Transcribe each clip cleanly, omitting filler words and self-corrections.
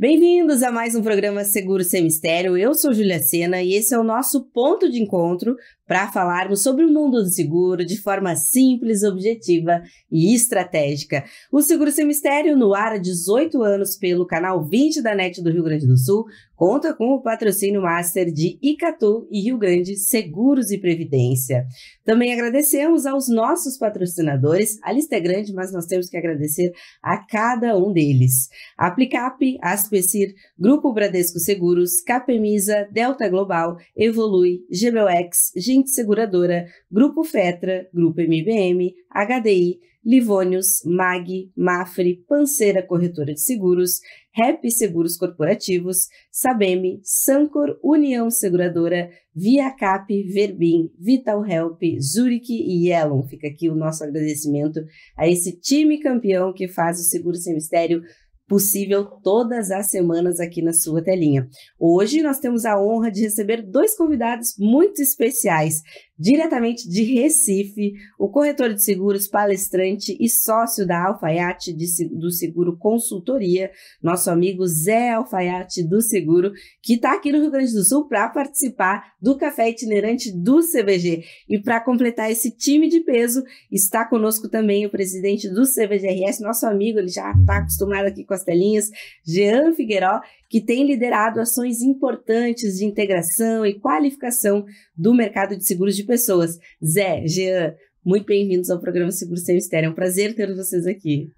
Bem-vindos a mais um programa Seguro Sem Mistério. Eu sou Júlia Sena e esse é o nosso ponto de encontro para falarmos sobre o mundo do seguro de forma simples, objetiva e estratégica. O Seguro Sem Mistério, no ar há 18 anos pelo canal 20 da NET do Rio Grande do Sul, conta com o patrocínio master de Icatu e Rio Grande Seguros e Previdência. Também agradecemos aos nossos patrocinadores. A lista é grande, mas nós temos que agradecer a cada um deles. Aplicap, Aspecir, Grupo Bradesco Seguros, Capemisa, Delta Global, Evolui, GBUX, Gente Seguradora, Grupo Fetra, Grupo MBM, HDI, Livônios, MAG, Mafre, Panceira Corretora de Seguros, Rep Seguros Corporativos, Sabem, Sancor, União Seguradora, Viacap, Verbim, Vital Help, Zurich e Yellon. Fica aqui o nosso agradecimento a esse time campeão que faz o Seguro Sem Mistério possível todas as semanas aqui na sua telinha. Hoje nós temos a honra de receber dois convidados muito especiais, diretamente de Recife, o corretor de seguros, palestrante e sócio da Alfaiate do Seguro Consultoria, nosso amigo Zé Alfaiate do Seguro, que está aqui no Rio Grande do Sul para participar do Café Itinerante do CVG. E para completar esse time de peso, está conosco também o presidente do CVGRS, nosso amigo, ele já está acostumado aqui com as telinhas, Jean Figueiró, que tem liderado ações importantes de integração e qualificação do mercado de seguros de pessoas. Zé, Jean, muito bem-vindos ao programa Seguro Sem Mistério. É um prazer ter vocês aqui.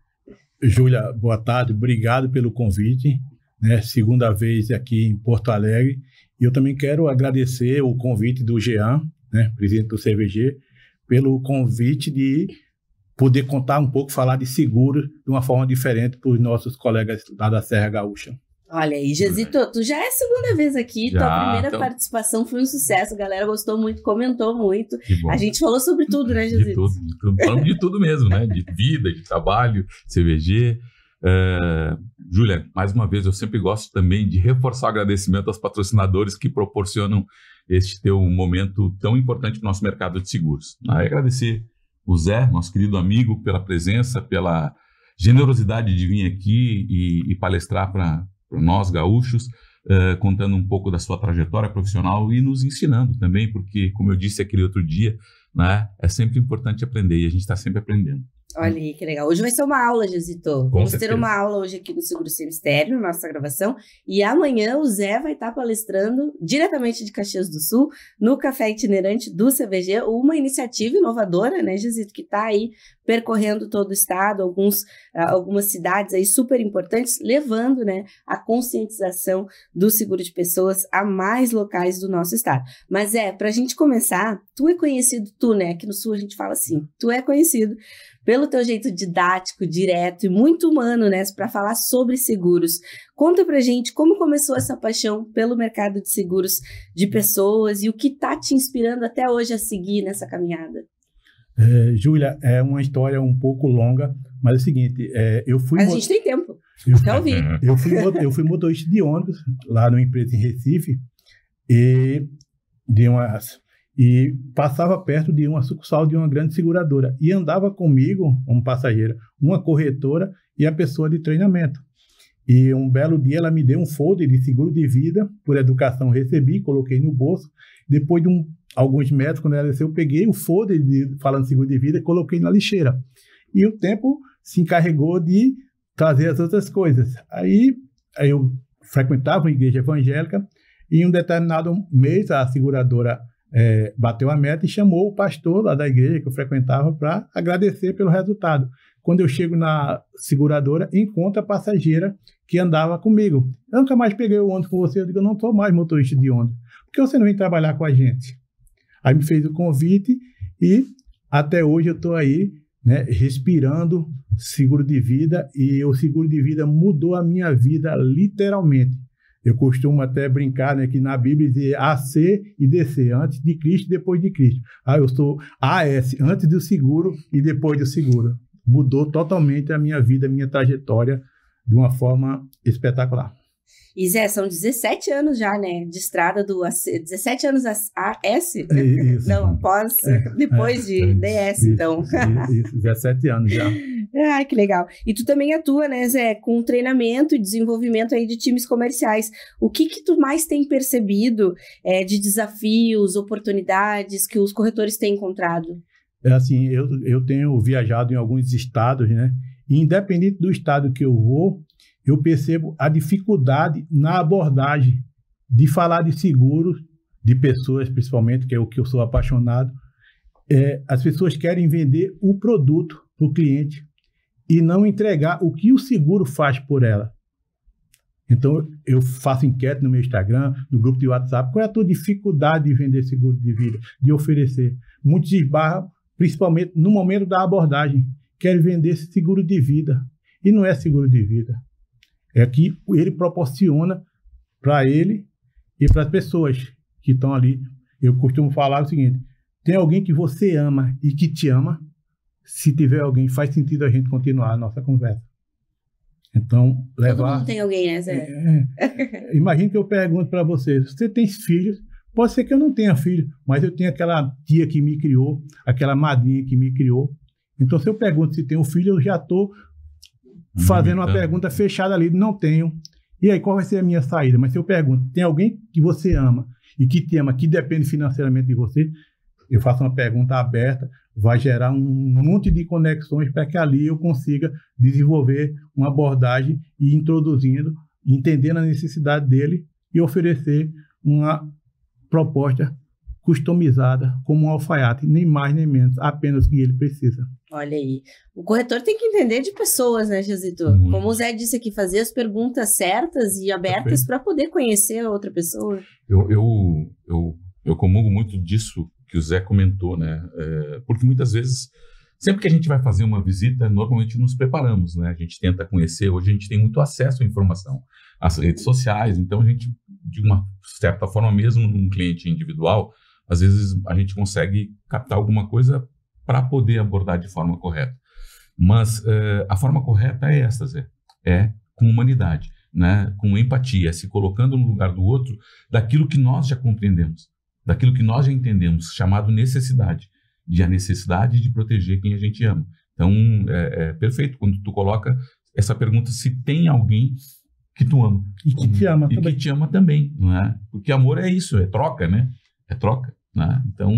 Júlia, boa tarde. Obrigado pelo convite. Segunda vez aqui em Porto Alegre. E eu também quero agradecer o convite do Jean, presidente do CVG, pelo convite de poder contar um pouco, falar de seguro de uma forma diferente para os nossos colegas lá da Serra Gaúcha. Olha aí, Jezito, tu já é a segunda vez aqui, tua primeira participação foi um sucesso, a galera gostou muito, comentou muito. A gente falou sobre tudo, né, Jezito? De tudo. Falamos de tudo mesmo, né? De vida, de trabalho, CVG. Júlia, mais uma vez, eu sempre gosto também de reforçar o agradecimento aos patrocinadores que proporcionam este teu momento tão importante no nosso mercado de seguros. Agradecer o Zé, nosso querido amigo, pela presença, pela generosidade de vir aqui e palestrar para nós, gaúchos, contando um pouco da sua trajetória profissional e nos ensinando também, porque, como eu disse aquele outro dia, é sempre importante aprender e a gente está sempre aprendendo. Olha aí, que legal. Hoje vai ser uma aula, Jezito. Vamos ter uma aula hoje aqui no Seguro Sem Mistério, na nossa gravação. E amanhã o Zé vai estar palestrando diretamente de Caxias do Sul, no Café Itinerante do CVG, uma iniciativa inovadora, né, Jezito, que está aí percorrendo todo o estado, algumas cidades aí super importantes, levando, né, a conscientização do seguro de pessoas a mais locais do nosso estado. Mas para a gente começar, tu é conhecido, aqui no Sul a gente fala assim, tu é conhecido pelo teu jeito didático, direto e muito humano, né, para falar sobre seguros. Conta pra gente como começou essa paixão pelo mercado de seguros de pessoas e o que tá te inspirando até hoje a seguir nessa caminhada. Júlia, é uma história um pouco longa, mas é o seguinte, Mas a gente tem tempo, quer ouvir. Eu fui motorista de ônibus lá numa empresa em Recife e passava perto de uma sucursal de uma grande seguradora e andava comigo, como passageiro, uma corretora e a pessoa de treinamento. E um belo dia ela me deu um folder de seguro de vida, por educação recebi, coloquei no bolso. Depois de alguns metros, quando ela desceu, eu peguei o folder falando de seguro de vida e coloquei na lixeira. E o tempo se encarregou de trazer as outras coisas. Aí eu frequentava uma igreja evangélica e em um determinado mês a seguradora bateu a meta e chamou o pastor lá da igreja que eu frequentava para agradecer pelo resultado. Quando eu chego na seguradora, encontro a passageira que andava comigo. Eu nunca mais peguei o ônibus com você. Eu digo, eu não sou mais motorista de ônibus. Por que você não vem trabalhar com a gente? Aí me fez o convite e até hoje eu estou aí, respirando seguro de vida, e o seguro de vida mudou a minha vida literalmente. Eu costumo até brincar, que na Bíblia diz AC e DC, antes de Cristo e depois de Cristo. Eu sou AS, antes do seguro e depois do seguro. Mudou totalmente a minha vida, a minha trajetória, de uma forma espetacular. E Zé, são 17 anos já, né, de estrada do AC, 17 anos AS? Isso. Não, após, depois de DS, então. Isso, 17 anos já. Ai, que legal. E tu também atua, né, Zé, com treinamento e desenvolvimento aí de times comerciais. O que tu mais tem percebido de desafios, oportunidades que os corretores têm encontrado? Assim, eu tenho viajado em alguns estados, né? E independente do estado que eu vou, eu percebo a dificuldade na abordagem de falar de seguros, de pessoas principalmente, que é o que eu sou apaixonado. As pessoas querem vender o produto para o cliente e não entregar o que o seguro faz por ela. Então, eu faço enquete no meu Instagram, no grupo de WhatsApp, qual é a tua dificuldade de vender seguro de vida, de oferecer? Muitos esbarram, principalmente no momento da abordagem, querem vender esse seguro de vida. E não é seguro de vida. É que ele proporciona para ele e para as pessoas que estão ali. Eu costumo falar o seguinte, tem alguém que você ama e que te ama, se tiver alguém, faz sentido a gente continuar a nossa conversa. Então, levar... Todo mundo tem alguém, né, Zé? Imagina que eu pergunto para você tem filhos? Pode ser que eu não tenha filho, mas eu tenho aquela tia que me criou, aquela madrinha que me criou. Então, se eu pergunto se tenho filho, eu já estou fazendo uma pergunta fechada ali, não tenho. E aí, qual vai ser a minha saída? Mas se eu pergunto, tem alguém que você ama e que te ama, que depende financeiramente de você, eu faço uma pergunta aberta, vai gerar um monte de conexões para que ali eu consiga desenvolver uma abordagem e introduzindo, entendendo a necessidade dele e oferecer uma proposta customizada como um alfaiate, nem mais nem menos, apenas o que ele precisa. Olha aí. O corretor tem que entender de pessoas, né, Josito? Como o Zé disse aqui, fazer as perguntas certas e abertas para poder conhecer a outra pessoa. Eu comungo muito disso que o Zé comentou, né? Porque muitas vezes, sempre que a gente vai fazer uma visita, normalmente nos preparamos, né? A gente tenta conhecer, hoje a gente tem muito acesso à informação, às redes sociais, então a gente, de uma certa forma, mesmo num cliente individual, às vezes a gente consegue captar alguma coisa para poder abordar de forma correta. Mas a forma correta é essa, Zé, com humanidade, né? Com empatia, se colocando no lugar do outro, daquilo que nós já compreendemos, daquilo que nós já entendemos, chamado necessidade, a necessidade de proteger quem a gente ama. Então, é perfeito quando tu coloca essa pergunta, se tem alguém que tu ama. E que te ama também. E que te ama também, não é? Porque amor é isso, é troca, né? É troca, né? Então,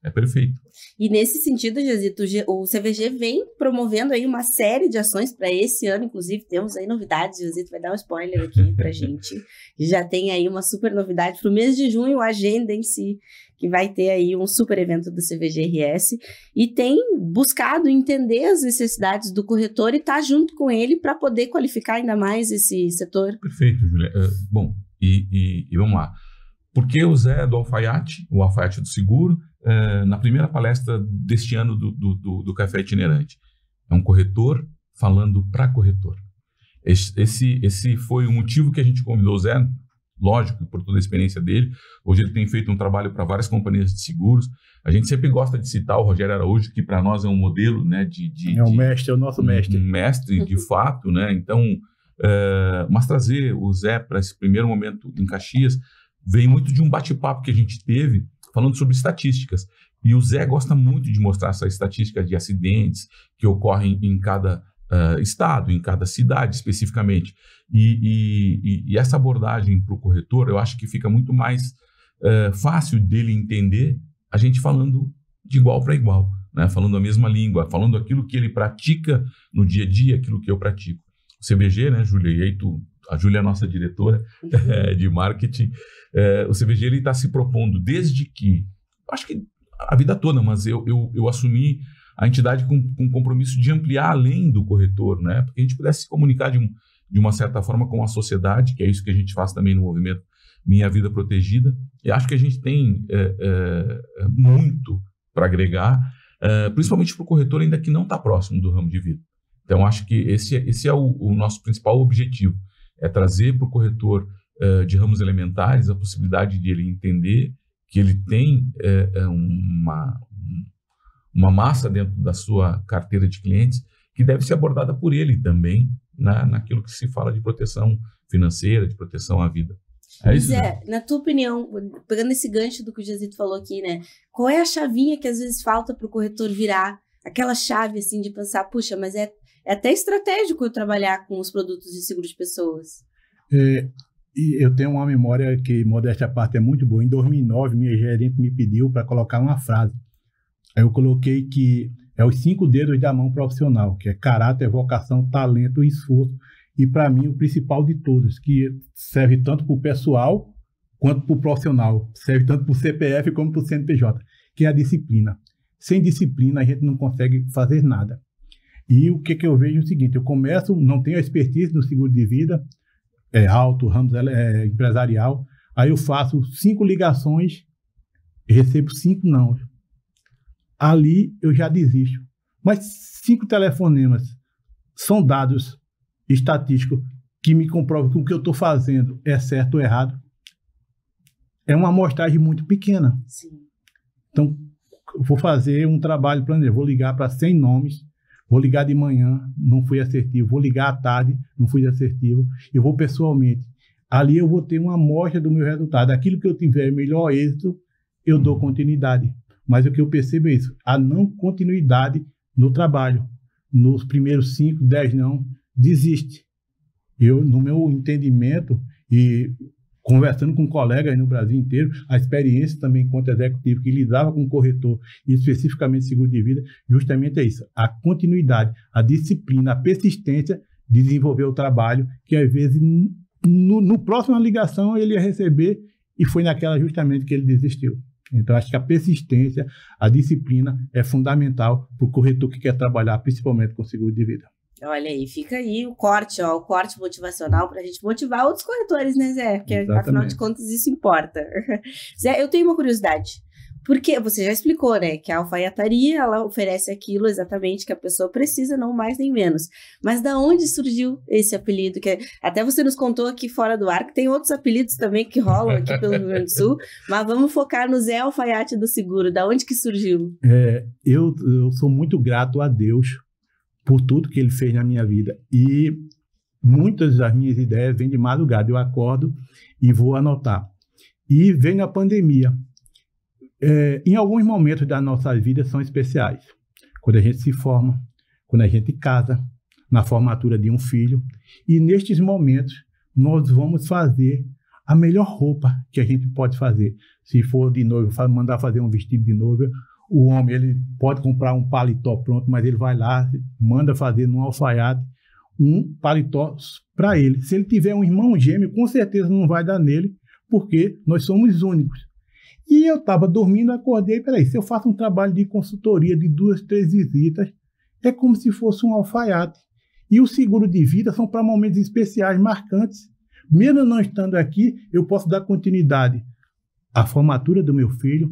é perfeito. E nesse sentido, Josito, o CVG vem promovendo aí uma série de ações para esse ano, inclusive temos aí novidades, Josito vai dar um spoiler aqui pra gente. Já tem aí uma super novidade para o mês de junho, agenda em si, que vai ter aí um super evento do CVG-RS e tem buscado entender as necessidades do corretor e tá junto com ele para poder qualificar ainda mais esse setor. Perfeito, Julia. Bom, e vamos lá. Por que o Zé do alfaiate, o alfaiate do seguro, na primeira palestra deste ano do Café Itinerante? É um corretor falando para corretor. Esse foi o motivo que a gente convidou o Zé, lógico, por toda a experiência dele. Hoje ele tem feito um trabalho para várias companhias de seguros. A gente sempre gosta de citar o Rogério Araújo, que para nós é um modelo, né? O mestre, é o nosso mestre. Um mestre, de fato, né? Então, mas trazer o Zé para esse primeiro momento em Caxias vem muito de um bate-papo que a gente teve falando sobre estatísticas. E o Zé gosta muito de mostrar essa estatística de acidentes que ocorrem em cada estado, em cada cidade especificamente. E essa abordagem para o corretor, eu acho que fica muito mais fácil dele entender a gente falando de igual para igual, né? Falando a mesma língua, falando aquilo que ele pratica no dia a dia, aquilo que eu pratico. O CVG, né, Júlia? E aí a Júlia é a nossa diretora de marketing. O CVG está se propondo desde que, acho que a vida toda, mas eu assumi a entidade com compromisso de ampliar além do corretor, né? Porque a gente pudesse se comunicar de uma certa forma com a sociedade, que é isso que a gente faz também no movimento Minha Vida Protegida. E acho que a gente tem muito para agregar, principalmente para o corretor ainda que não está próximo do ramo de vida. Então, acho que esse é o nosso principal objetivo, é trazer para o corretor de ramos elementares a possibilidade de ele entender que ele tem uma massa dentro da sua carteira de clientes que deve ser abordada por ele também naquilo que se fala de proteção financeira, de proteção à vida. É isso, Zé, na tua opinião, pegando esse gancho do que o Jazito falou aqui, né? Qual é a chavinha que às vezes falta para o corretor virar? Aquela chave, assim, de pensar, puxa, mas é até estratégico eu trabalhar com os produtos de seguro de pessoas. E eu tenho uma memória que, modéstia à parte, é muito boa. Em 2009, minha gerente me pediu para colocar uma frase. Aí eu coloquei que é os 5 dedos da mão profissional, que é caráter, vocação, talento e esforço. E, para mim, o principal de todos, que serve tanto para o pessoal quanto para o profissional. Serve tanto para o CPF como para o CNPJ, que é a disciplina. Sem disciplina, a gente não consegue fazer nada. E o que eu vejo é o seguinte, eu começo, não tenho a expertise no seguro de vida, ramo empresarial, aí eu faço 5 ligações e recebo 5 não. Ali eu já desisto. Mas 5 telefonemas são dados estatísticos que me comprovam que o que eu estou fazendo é certo ou errado. É uma amostragem muito pequena. Sim. Então, eu vou fazer um trabalho planejado, vou ligar para 100 nomes, vou ligar de manhã, não fui assertivo, vou ligar à tarde, não fui assertivo, eu vou pessoalmente. Ali eu vou ter uma amostra do meu resultado. Aquilo que eu tiver melhor êxito, eu dou continuidade. Mas o que eu percebo é isso, a não continuidade no trabalho. Nos primeiros 5, 10 não, desiste. Eu, no meu entendimento, e conversando com colegas no Brasil inteiro, a experiência também enquanto executivo que lidava com corretor e especificamente seguro de vida, justamente é isso, a continuidade, a disciplina, a persistência de desenvolver o trabalho, que às vezes no próxima ligação ele ia receber e foi naquela justamente que ele desistiu. Então, acho que a persistência, a disciplina é fundamental para o corretor que quer trabalhar principalmente com seguro de vida. Olha aí, fica aí o corte motivacional para a gente motivar outros corretores, né, Zé? Porque, Exatamente. Afinal de contas, isso importa. Zé, eu tenho uma curiosidade. Porque você já explicou, né, que a alfaiataria, ela oferece aquilo exatamente que a pessoa precisa, não mais nem menos. Mas da onde surgiu esse apelido? Que até você nos contou aqui fora do ar, que tem outros apelidos também que rolam aqui pelo Rio Grande do Sul, mas vamos focar no Zé Alfaiate do Seguro. Da onde que surgiu? Eu sou muito grato a Deus por tudo que Ele fez na minha vida. E muitas das minhas ideias vêm de madrugada. Eu acordo e vou anotar. E vem a pandemia. Em alguns momentos da nossa vida são especiais. Quando a gente se forma, quando a gente casa, na formatura de um filho. E nestes momentos, nós vamos fazer a melhor roupa que a gente pode fazer. Se for de noiva, mandar fazer um vestido de noiva, o homem ele pode comprar um paletó pronto, mas ele vai lá, manda fazer num alfaiate um paletó para ele. Se ele tiver um irmão gêmeo, com certeza não vai dar nele, porque nós somos únicos. E eu estava dormindo, acordei, peraí, se eu faço um trabalho de consultoria de 2, 3 visitas, é como se fosse um alfaiate. E o seguro de vida são para momentos especiais, marcantes. Mesmo eu não estando aqui, eu posso dar continuidade à formatura do meu filho,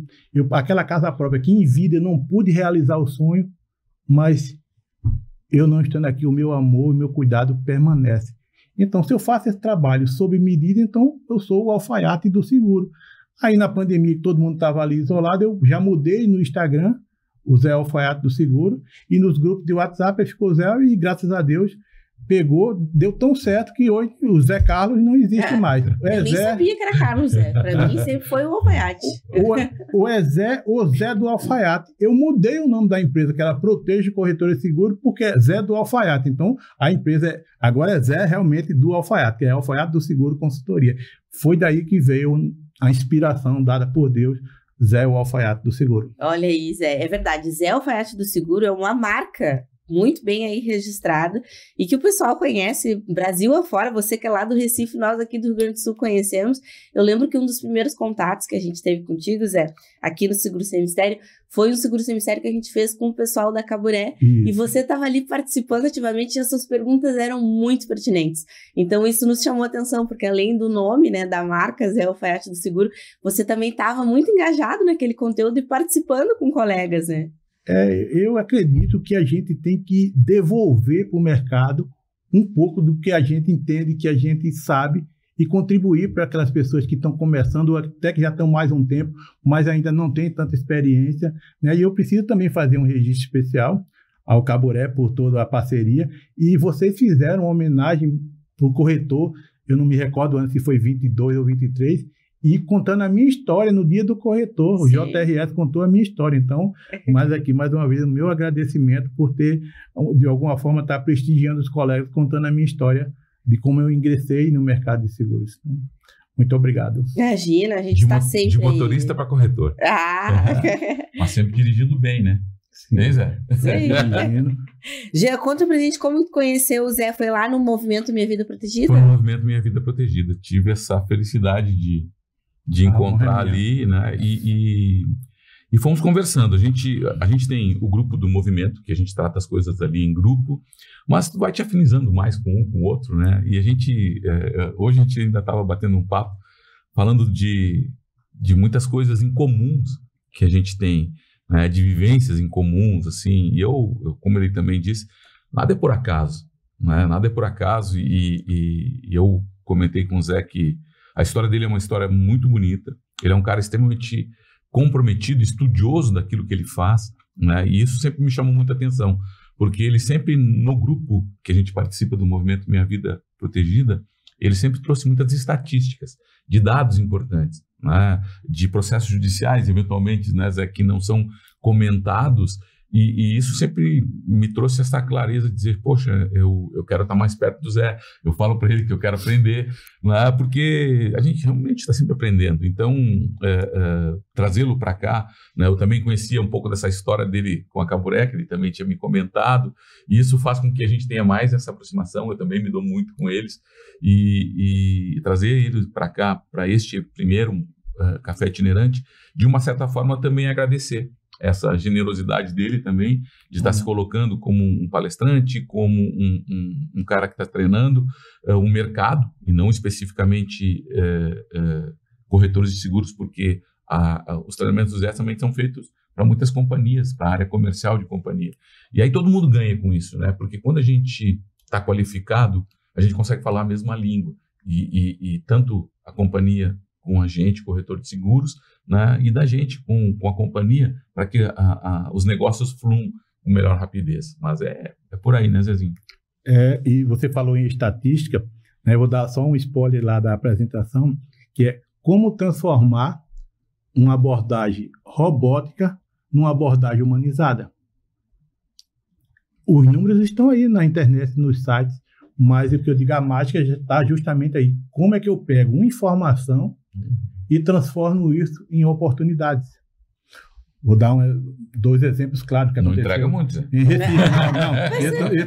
aquela casa própria que em vida eu não pude realizar o sonho, mas eu não estando aqui, o meu amor e o meu cuidado permanece. Então, se eu faço esse trabalho sob medida, então eu sou o alfaiate do seguro. Aí na pandemia, que todo mundo estava ali isolado, eu já mudei no Instagram, o Zé Alfaiate do Seguro, e nos grupos de WhatsApp ficou Zé, e graças a Deus pegou, deu tão certo que hoje o Zé Carlos não existe mais. Eu nem sabia que era Carlos Zé, para mim sempre foi o Alfaiate. O Zé do Alfaiate. Eu mudei o nome da empresa, que era Protege Corretora de Seguro, porque é Zé do Alfaiate. Então, a empresa agora é Zé realmente do Alfaiate, que é Alfaiate do Seguro Consultoria. Foi daí que veio a inspiração dada por Deus, Zé, o Alfaiate do Seguro. Olha aí, Zé, é verdade. Zé Alfaiate do Seguro é uma marca muito bem aí registrada e que o pessoal conhece Brasil afora. Você que é lá do Recife, nós aqui do Rio Grande do Sul conhecemos. Eu lembro que um dos primeiros contatos que a gente teve contigo, Zé, aqui no Seguro Sem Mistério, foi um Seguro Sem Mistério que a gente fez com o pessoal da Caburé. Isso. E você estava ali participando ativamente e as suas perguntas eram muito pertinentes. Então isso nos chamou a atenção, porque além do nome, né, da marca Zé Alfaiate do Seguro, você também estava muito engajado naquele conteúdo e participando com colegas, né? Eu acredito que a gente tem que devolver para o mercado um pouco do que a gente entende, que a gente sabe, e contribuir para aquelas pessoas que estão começando, ou até que já estão mais um tempo, mas ainda não têm tanta experiência, né? E eu preciso também fazer um registro especial ao Caburé por toda a parceria, e vocês fizeram uma homenagem para o corretor eu não me recordo antes se foi 22 ou 23, e contando a minha história no dia do corretor. O JRS contou a minha história. Então, mais uma vez, o meu agradecimento por ter, de alguma forma, estar prestigiando os colegas, contando a minha história de como eu ingressei no mercado de seguros. Então, muito obrigado. Imagina, a gente está sempre de motorista para corretor. Mas sempre dirigindo bem, né? Sim. Hein, Zé? Sim. Jean, conta pra gente como conheceu o Zé. Foi lá no Movimento Minha Vida Protegida? Foi no Movimento Minha Vida Protegida. Tive essa felicidade de encontrar ali, né? E fomos conversando. A gente tem o grupo do movimento, que a gente trata as coisas ali em grupo, mas tu vai te afinizando mais com um com o outro, né? E hoje a gente ainda estava batendo um papo, falando de muitas coisas incomuns que a gente tem, né? De vivências incomuns, assim. E eu, como ele também disse, nada é por acaso, né? Nada é por acaso. E eu comentei com o Zé que a história dele é uma história muito bonita. Ele é um cara extremamente comprometido, estudioso daquilo que ele faz, né? E isso sempre me chamou muita atenção, porque ele sempre, no grupo que a gente participa do movimento Minha Vida Protegida, ele sempre trouxe muitas estatísticas, de dados importantes, né? De processos judiciais, eventualmente, né, Zé, que não são comentados, e isso sempre me trouxe essa clareza de dizer, poxa, eu quero estar mais perto do Zé, eu falo para ele que eu quero aprender, né, porque a gente realmente está sempre aprendendo. Então, trazê-lo para cá, né, eu também conhecia um pouco dessa história dele com a Caburé, que ele também tinha me comentado, e isso faz com que a gente tenha mais essa aproximação. Eu também me dou muito com eles, e trazer eles para cá, para este primeiro café itinerante, de uma certa forma também agradecer essa generosidade dele também, de estar se colocando como um palestrante, como um cara que está treinando um mercado, e não especificamente corretores de seguros, porque os treinamentos do Zé também são feitos para muitas companhias, para a área comercial de companhia. E aí todo mundo ganha com isso, né? Porque quando a gente está qualificado, a gente consegue falar a mesma língua. E tanto a companhia com a gente, corretor de seguros, né, e da gente com a companhia, para que os negócios fluam com melhor rapidez. Mas é por aí, né, Zezinho? E você falou em estatística, né, eu vou dar só um spoiler lá da apresentação, que é como transformar uma abordagem robótica numa abordagem humanizada. Os números estão aí na internet, nos sites, mas o que eu digo, a mágica já está justamente aí. Como é que eu pego uma informação e transformo isso em oportunidades? Vou dar 2 exemplos claros que aconteceu. Não entrega muito, né? Em Recife,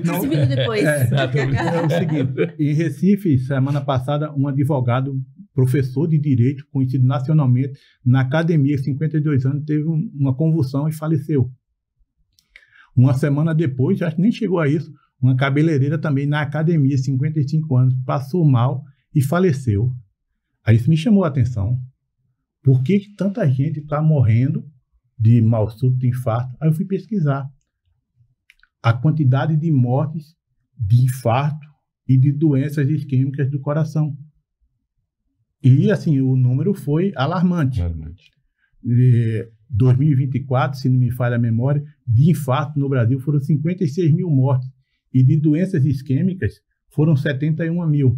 não. Esse vídeo depois. É o seguinte, em Recife, semana passada, um advogado, professor de direito, conhecido nacionalmente, na academia, 52 anos, teve uma convulsão e faleceu. Uma semana depois, acho que nem chegou a isso, uma cabeleireira também na academia, 55 anos, passou mal e faleceu. Aí isso me chamou a atenção. Por que tanta gente está morrendo de mal súbito, infarto? Aí eu fui pesquisar a quantidade de mortes de infarto e de doenças isquêmicas do coração. E, assim, o número foi alarmante. 2024, se não me falha a memória, de infarto no Brasil foram 56 mil mortes. E de doenças isquêmicas foram 71 mil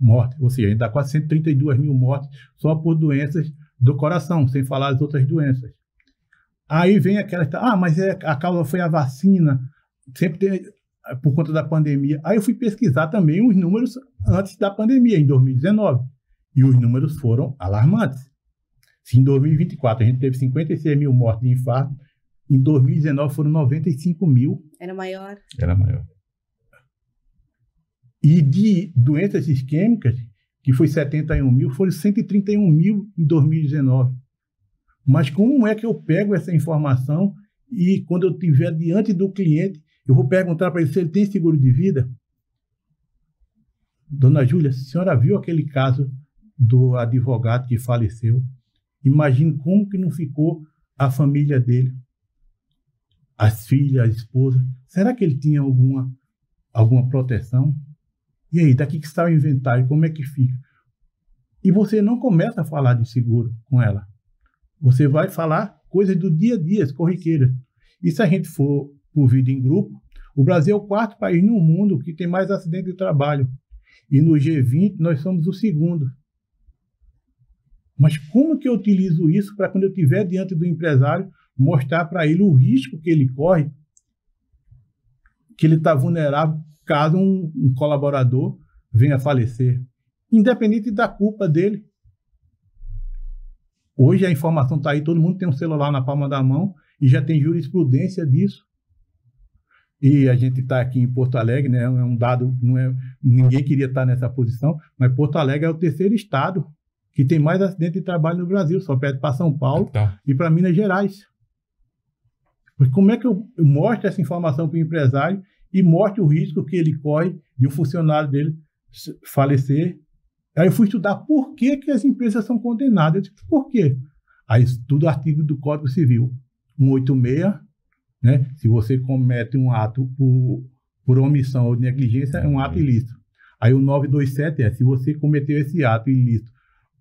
mortes. Ou seja, ainda dá quase 132 mil mortes só por doenças do coração, sem falar as outras doenças. Aí vem aquela... mas a causa foi a vacina. Sempre tem... por conta da pandemia. Aí eu fui pesquisar também os números antes da pandemia, em 2019. E os números foram alarmantes. Se em 2024 a gente teve 56 mil mortes de infarto, em 2019 foram 95 mil. Era maior. Era maior. E de doenças isquêmicas, que foi 71 mil, foram 131 mil em 2019. Mas como é que eu pego essa informação e quando eu estiver diante do cliente, eu vou perguntar para ele se ele tem seguro de vida? Dona Júlia, a senhora viu aquele caso do advogado que faleceu? Imagine como que não ficou a família dele, as filhas, a esposa. Será que ele tinha alguma proteção? E aí, daqui que está o inventário, como é que fica? E você não começa a falar de seguro com ela. Você vai falar coisas do dia a dia, as corriqueiras. E se a gente for por vida em grupo, o Brasil é o 4º país no mundo que tem mais acidente de trabalho. E no G20 nós somos o segundo. Mas como que eu utilizo isso para quando eu estiver diante do empresário, mostrar para ele o risco que ele corre, que ele está vulnerável caso um colaborador venha a falecer, independente da culpa dele. Hoje a informação está aí, todo mundo tem um celular na palma da mão e já tem jurisprudência disso. E a gente está aqui em Porto Alegre, né? É um dado, ninguém queria estar nessa posição, mas Porto Alegre é o terceiro estado que tem mais acidente de trabalho no Brasil, só perde para São Paulo e para Minas Gerais. Mas como é que eu mostro essa informação para o empresário e mostro o risco que ele corre de um funcionário dele falecer? Aí eu fui estudar por que as empresas são condenadas. Eu disse, por quê? Aí estudo o artigo do Código Civil, 186, né? Se você comete um ato por omissão ou negligência, é um ato ilícito. Aí o 927 se você cometeu esse ato ilícito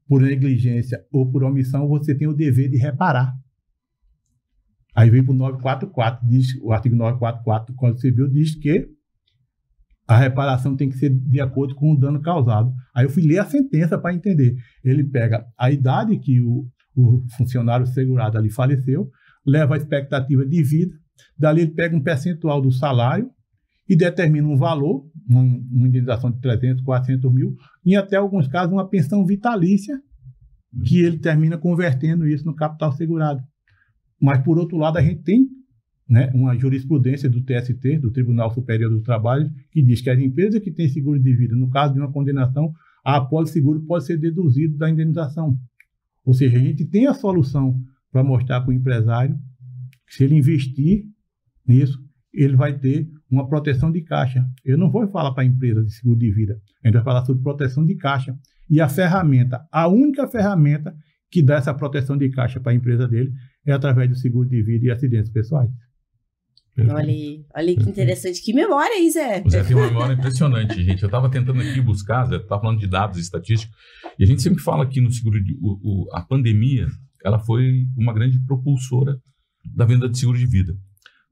por negligência ou por omissão, você tem o dever de reparar. Aí vem para o 944, o artigo 944 do Código Civil diz que a reparação tem que ser de acordo com o dano causado. Aí eu fui ler a sentença para entender. Ele pega a idade que o funcionário segurado ali faleceu, leva a expectativa de vida, dali ele pega um percentual do salário e determina um valor, uma indenização de 300, 400 mil, em até alguns casos uma pensão vitalícia, que ele termina convertendo isso no capital segurado. Mas, por outro lado, a gente tem, né, uma jurisprudência do TST, do Tribunal Superior do Trabalho, que diz que as empresas que têm seguro de vida, no caso de uma condenação, a apólice seguro pode ser deduzido da indenização. Ou seja, a gente tem a solução para mostrar para o empresário que, se ele investir nisso, ele vai ter uma proteção de caixa. Eu não vou falar para a empresa de seguro de vida, a gente vai falar sobre proteção de caixa. E a ferramenta, a única ferramenta que dá essa proteção de caixa para a empresa dele é através do seguro de vida e acidentes pessoais. Olha que interessante. Que memória aí, Zé. O Zé tem uma memória impressionante, gente. Eu estava tentando aqui buscar, Zé, estava falando de dados estatísticos, e a gente sempre fala aqui no seguro de... a pandemia, ela foi uma grande propulsora da venda de seguro de vida.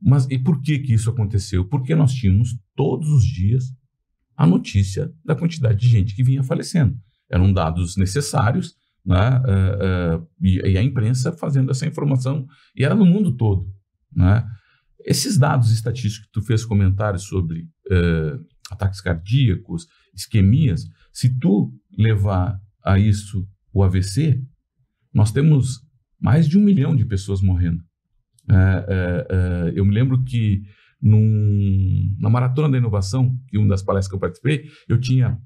Mas e por que isso aconteceu? Porque nós tínhamos todos os dias a notícia da quantidade de gente que vinha falecendo. Eram dados necessários, né? E a imprensa fazendo essa informação, e era no mundo todo, né? Esses dados estatísticos que tu fez comentários sobre ataques cardíacos, isquemias, se tu levar a isso o AVC, nós temos mais de 1 milhão de pessoas morrendo. Eu me lembro que na Maratona da Inovação, que uma das palestras que eu participei, eu tinha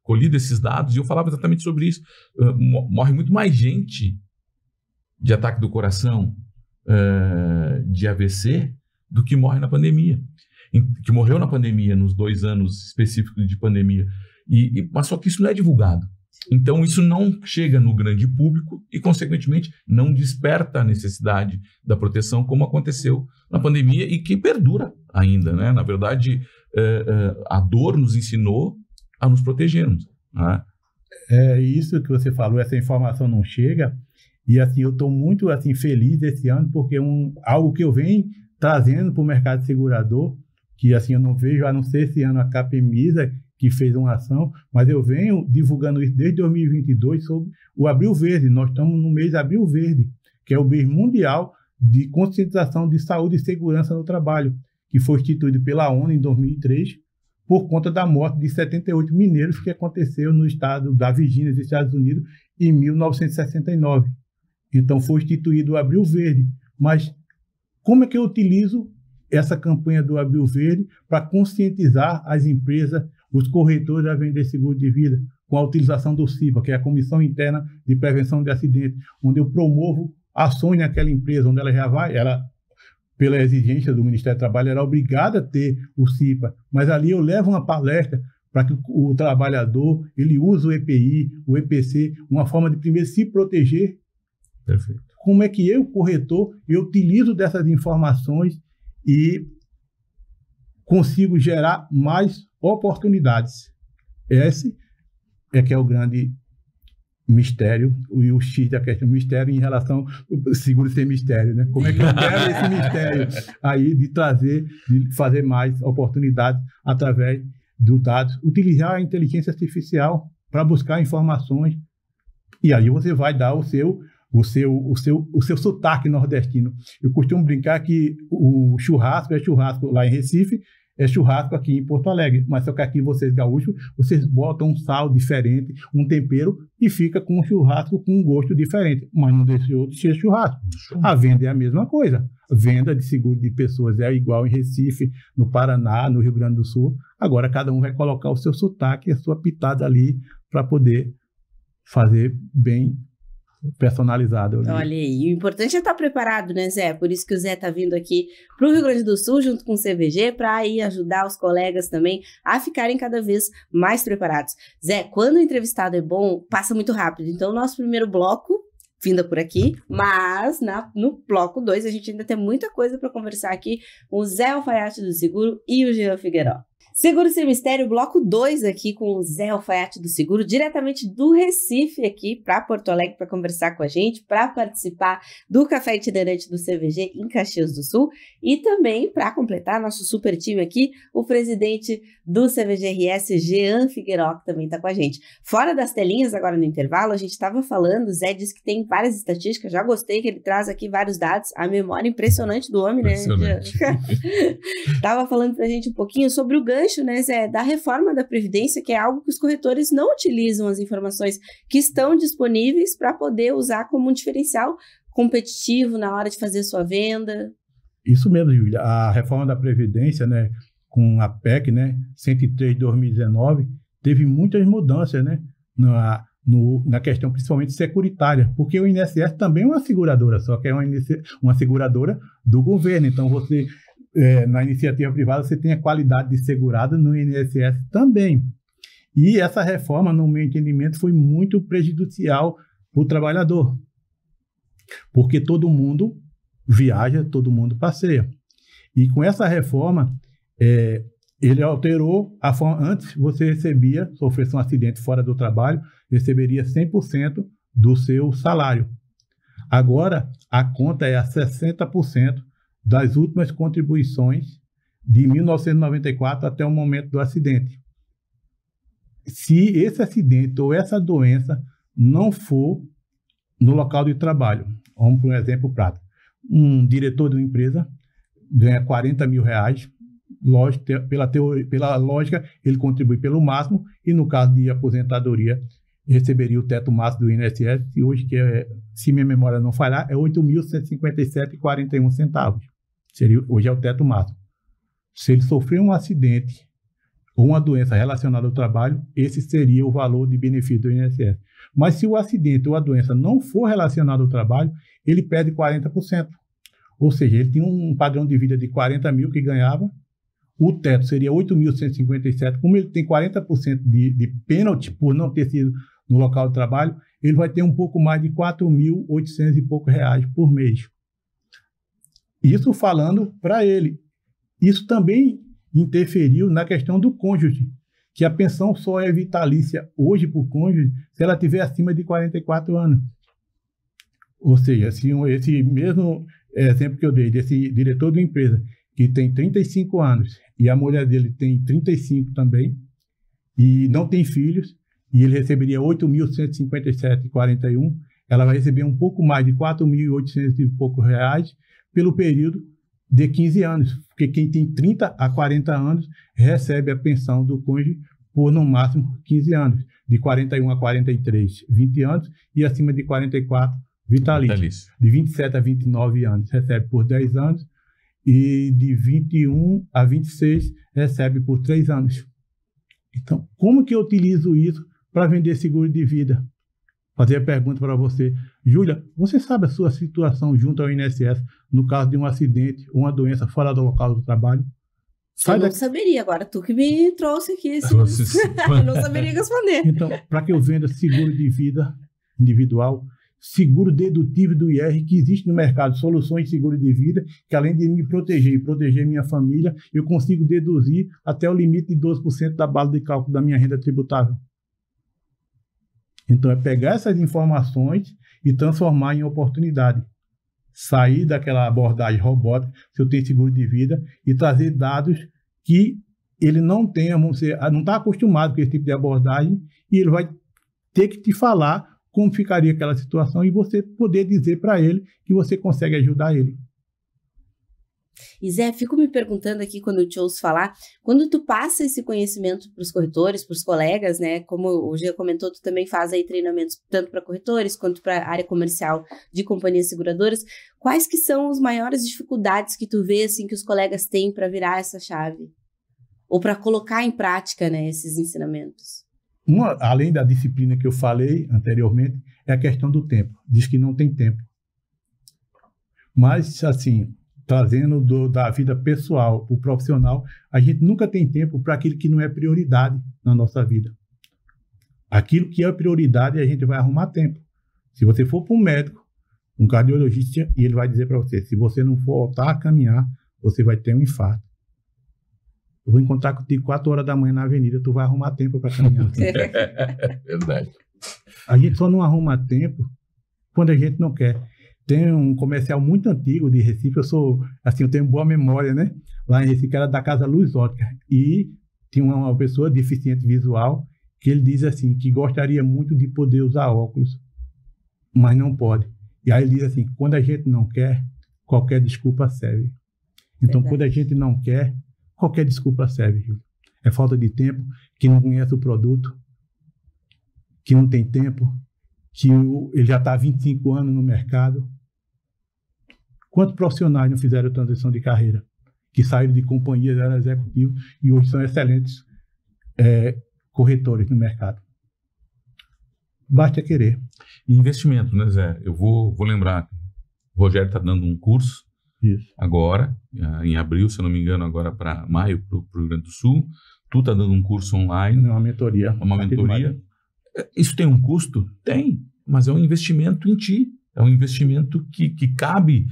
colhido esses dados e eu falava exatamente sobre isso. Morre muito mais gente de ataque do coração, de AVC, do que morre na pandemia. Que morreu na pandemia, nos 2 anos específicos de pandemia. Mas só que isso não é divulgado. Então, isso não chega no grande público e, consequentemente, não desperta a necessidade da proteção, como aconteceu na pandemia e que perdura ainda, né? Na verdade, a dor nos ensinou a nos protegermos, né? É isso que você falou, essa informação não chega. E, assim, eu estou muito, assim, feliz esse ano, porque algo que eu venho trazendo para o mercado segurador, que, assim, eu não vejo, a não ser esse ano a Capemisa, que fez uma ação, mas eu venho divulgando isso desde 2022 sobre o Abril Verde. Nós estamos no mês Abril Verde, que é o mês mundial de conscientização de saúde e segurança no trabalho, que foi instituído pela ONU em 2003, por conta da morte de 78 mineiros que aconteceu no estado da Virgínia, dos Estados Unidos, em 1969. Então foi instituído o Abril Verde. Mas como é que eu utilizo essa campanha do Abril Verde para conscientizar as empresas, os corretores a vender seguro de vida, com a utilização do CIPA, que é a Comissão Interna de Prevenção de Acidentes, onde eu promovo ações naquela empresa, onde ela já vai, pela exigência do Ministério do Trabalho, era obrigada a ter o CIPA, mas ali eu levo uma palestra para que o trabalhador ele use o EPI, o EPC, uma forma de primeiro se proteger. Perfeito. Como é que eu, corretor, eu utilizo dessas informações e consigo gerar mais oportunidades. Esse é que é o grande mistério, e o X da questão, mistério em relação ao seguro ser mistério, né? Como é que eu quero esse mistério aí de trazer, de fazer mais oportunidades através dos dados, utilizar a inteligência artificial para buscar informações, e aí você vai dar o seu sotaque nordestino. Eu costumo brincar que o churrasco é churrasco lá em Recife, é churrasco aqui em Porto Alegre, mas só que aqui vocês gaúchos, vocês botam um sal diferente, um tempero, e fica com um churrasco com um gosto diferente, mas não deixou de ser churrasco. A venda é a mesma coisa. A venda de seguro de pessoas é igual em Recife, no Paraná, no Rio Grande do Sul. Agora cada um vai colocar o seu sotaque, a sua pitada ali, para poder fazer bem personalizado. Olha aí, o importante é estar preparado, né, Zé? Por isso que o Zé está vindo aqui para o Rio Grande do Sul, junto com o CVG, para aí ajudar os colegas também a ficarem cada vez mais preparados. Zé, quando o entrevistado é bom, passa muito rápido. Então, o nosso primeiro bloco finda por aqui, mas no bloco 2 a gente ainda tem muita coisa para conversar aqui com o Zé Alfaiate do Seguro e o Jean Figueiró. Seguro Sem Mistério, bloco 2 aqui com o Zé Alfaiate do Seguro, diretamente do Recife aqui para Porto Alegre para conversar com a gente, para participar do Café Itinerante do CVG em Caxias do Sul e também para completar nosso super time aqui, o presidente do CVG-RS, Jean Figueiró, que também está com a gente. Fora das telinhas, agora no intervalo, a gente estava falando, o Zé disse que tem várias estatísticas, já gostei que ele traz aqui vários dados, a memória impressionante do homem, né? Estava falando para a gente um pouquinho sobre o gancho, né, Zé, da reforma da Previdência, que é algo que os corretores não utilizam as informações que estão disponíveis para poder usar como um diferencial competitivo na hora de fazer sua venda. Isso mesmo, Júlia. A reforma da Previdência, né, com a PEC, né, 103 de 2019, teve muitas mudanças, né, na questão principalmente securitária, porque o INSS também é uma seguradora, só que é uma seguradora do governo. Então, você, na iniciativa privada, você tem a qualidade de segurado no INSS também. E essa reforma, no meu entendimento, foi muito prejudicial para o trabalhador, porque todo mundo viaja, todo mundo passeia. E com essa reforma, ele alterou a forma. Antes você recebia, se sofresse um acidente fora do trabalho, receberia 100% do seu salário. Agora, a conta é a 60% das últimas contribuições de 1994 até o momento do acidente. Se esse acidente ou essa doença não for no local de trabalho, vamos para um exemplo prático. Um diretor de uma empresa ganha R$40 mil, lógico, pela lógica, ele contribui pelo máximo, e no caso de aposentadoria, receberia o teto máximo do INSS, e hoje, se minha memória não falhar, é R$ 8.157,41. Hoje é o teto máximo. Se ele sofrer um acidente ou uma doença relacionada ao trabalho, esse seria o valor de benefício do INSS. Mas se o acidente ou a doença não for relacionado ao trabalho, ele perde 40%. Ou seja, ele tinha um padrão de vida de 40 mil que ganhava, o teto seria 8.157, como ele tem 40% de pênalti por não ter sido no local de trabalho, ele vai ter um pouco mais de 4.800 e poucos reais por mês. Isso falando para ele. Isso também interferiu na questão do cônjuge, que a pensão só é vitalícia hoje para o cônjuge se ela tiver acima de 44 anos. Ou seja, se esse mesmo exemplo que eu dei, desse diretor de uma empresa que tem 35 anos e a mulher dele tem 35 também, e não tem filhos, e ele receberia 8.157,41, ela vai receber um pouco mais de 4.800 e poucos reais pelo período de 15 anos, porque quem tem 30 a 40 anos recebe a pensão do cônjuge por no máximo 15 anos, de 41 a 43, 20 anos, e acima de 44, vitalício. De 27 a 29 anos recebe por 10 anos, e de 21 a 26 recebe por 3 anos. Então, como que eu utilizo isso para vender seguro de vida? Fazer a pergunta para você. Júlia, você sabe a sua situação junto ao INSS no caso de um acidente ou uma doença fora do local do trabalho? Eu não saberia, agora tu que me trouxe aqui. Eu não saberia responder. Então, para que eu venda seguro de vida individual, seguro dedutível do IR, que existe no mercado, soluções de seguro de vida, que além de me proteger e proteger minha família, eu consigo deduzir até o limite de 12% da base de cálculo da minha renda tributável. Então, é pegar essas informações e transformar em oportunidade. Sair daquela abordagem robótica, se eu tenho seguro de vida, e trazer dados que ele não tem, vamos dizer, não está acostumado com esse tipo de abordagem e ele vai ter que te falar como ficaria aquela situação e você poder dizer para ele que você consegue ajudar ele. E Zé, fico me perguntando aqui quando eu te ouço falar, quando tu passa esse conhecimento para os corretores, para os colegas, né? Como o Gia comentou, tu também faz aí treinamentos tanto para corretores quanto para a área comercial de companhias seguradoras. Quais que são as maiores dificuldades que tu vê assim que os colegas têm para virar essa chave? Ou para colocar em prática, né, esses ensinamentos? Além da disciplina que eu falei anteriormente, é a questão do tempo. Diz que não tem tempo. Mas, assim, trazendo da vida pessoal para o profissional, a gente nunca tem tempo para aquilo que não é prioridade na nossa vida. Aquilo que é prioridade, a gente vai arrumar tempo. Se você for para um médico, um cardiologista, e ele vai dizer para você, se você não for voltar a caminhar, você vai ter um infarto. Eu vou encontrar contigo 4 horas da manhã na avenida, tu vai arrumar tempo para caminhar. Verdade. A gente só não arruma tempo quando a gente não quer. Tem um comercial muito antigo de Recife, eu tenho boa memória, né? Lá em Recife, era da Casa Luz Ótica. E tinha uma pessoa deficiente visual que ele diz assim, que gostaria muito de poder usar óculos, mas não pode. E aí ele diz assim, quando a gente não quer, qualquer desculpa serve. Então, quando a gente não quer, qualquer desculpa serve, Júlio. É falta de tempo, que não conhece o produto, que não tem tempo, que ele já está há 25 anos no mercado. Quantos profissionais não fizeram transição de carreira? Que saíram de companhias, eram executivos e hoje são excelentes corretores no mercado. Basta querer. E investimento, né, Zé? Eu vou lembrar, o Rogério está dando um curso agora, em abril, se eu não me engano, agora para maio, para o Rio Grande do Sul. Tu está dando um curso online. Uma mentoria. Uma mentoria. Isso tem um custo? Tem, mas é um investimento em ti. É um investimento que cabe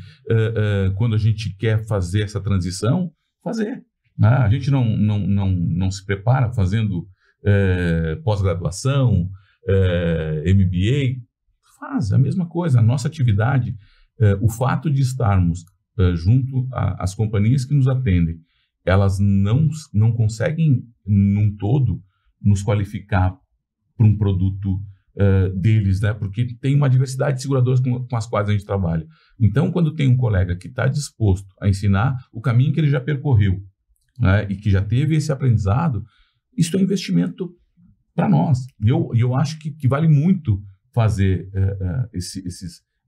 quando a gente quer fazer essa transição, fazer. A gente não se prepara fazendo pós-graduação, MBA. Faz a mesma coisa. A nossa atividade, o fato de estarmos junto às companhias que nos atendem, elas não conseguem, num todo, nos qualificar para um produto deles, né? Porque tem uma diversidade de seguradoras com as quais a gente trabalha. Então, quando tem um colega que está disposto a ensinar o caminho que ele já percorreu, né? E que já teve esse aprendizado, isso é investimento para nós. E eu acho que vale muito fazer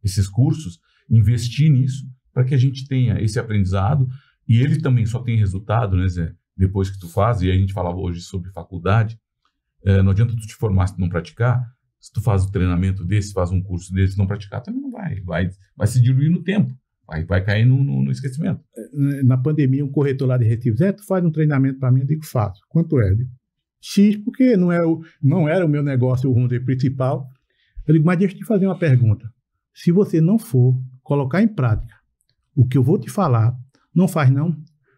esses cursos, investir nisso, para que a gente tenha esse aprendizado, e ele também só tem resultado, né, Zé? Depois que tu faz, e a gente falava hoje sobre faculdade, não adianta tu te formar se tu não praticar. Se tu faz o treinamento desse, faz um curso desse, não praticar, também não vai se diluir no tempo, vai cair no esquecimento. Na pandemia, um corretor lá de Recife, Zé, tu faz um treinamento para mim? Eu digo, faço. Quanto é? Eu digo, X, porque não era o meu negócio, vamos dizer, principal. Eu digo, mas deixa eu te fazer uma pergunta. Se você não for colocar em prática o que eu vou te falar, não faz não,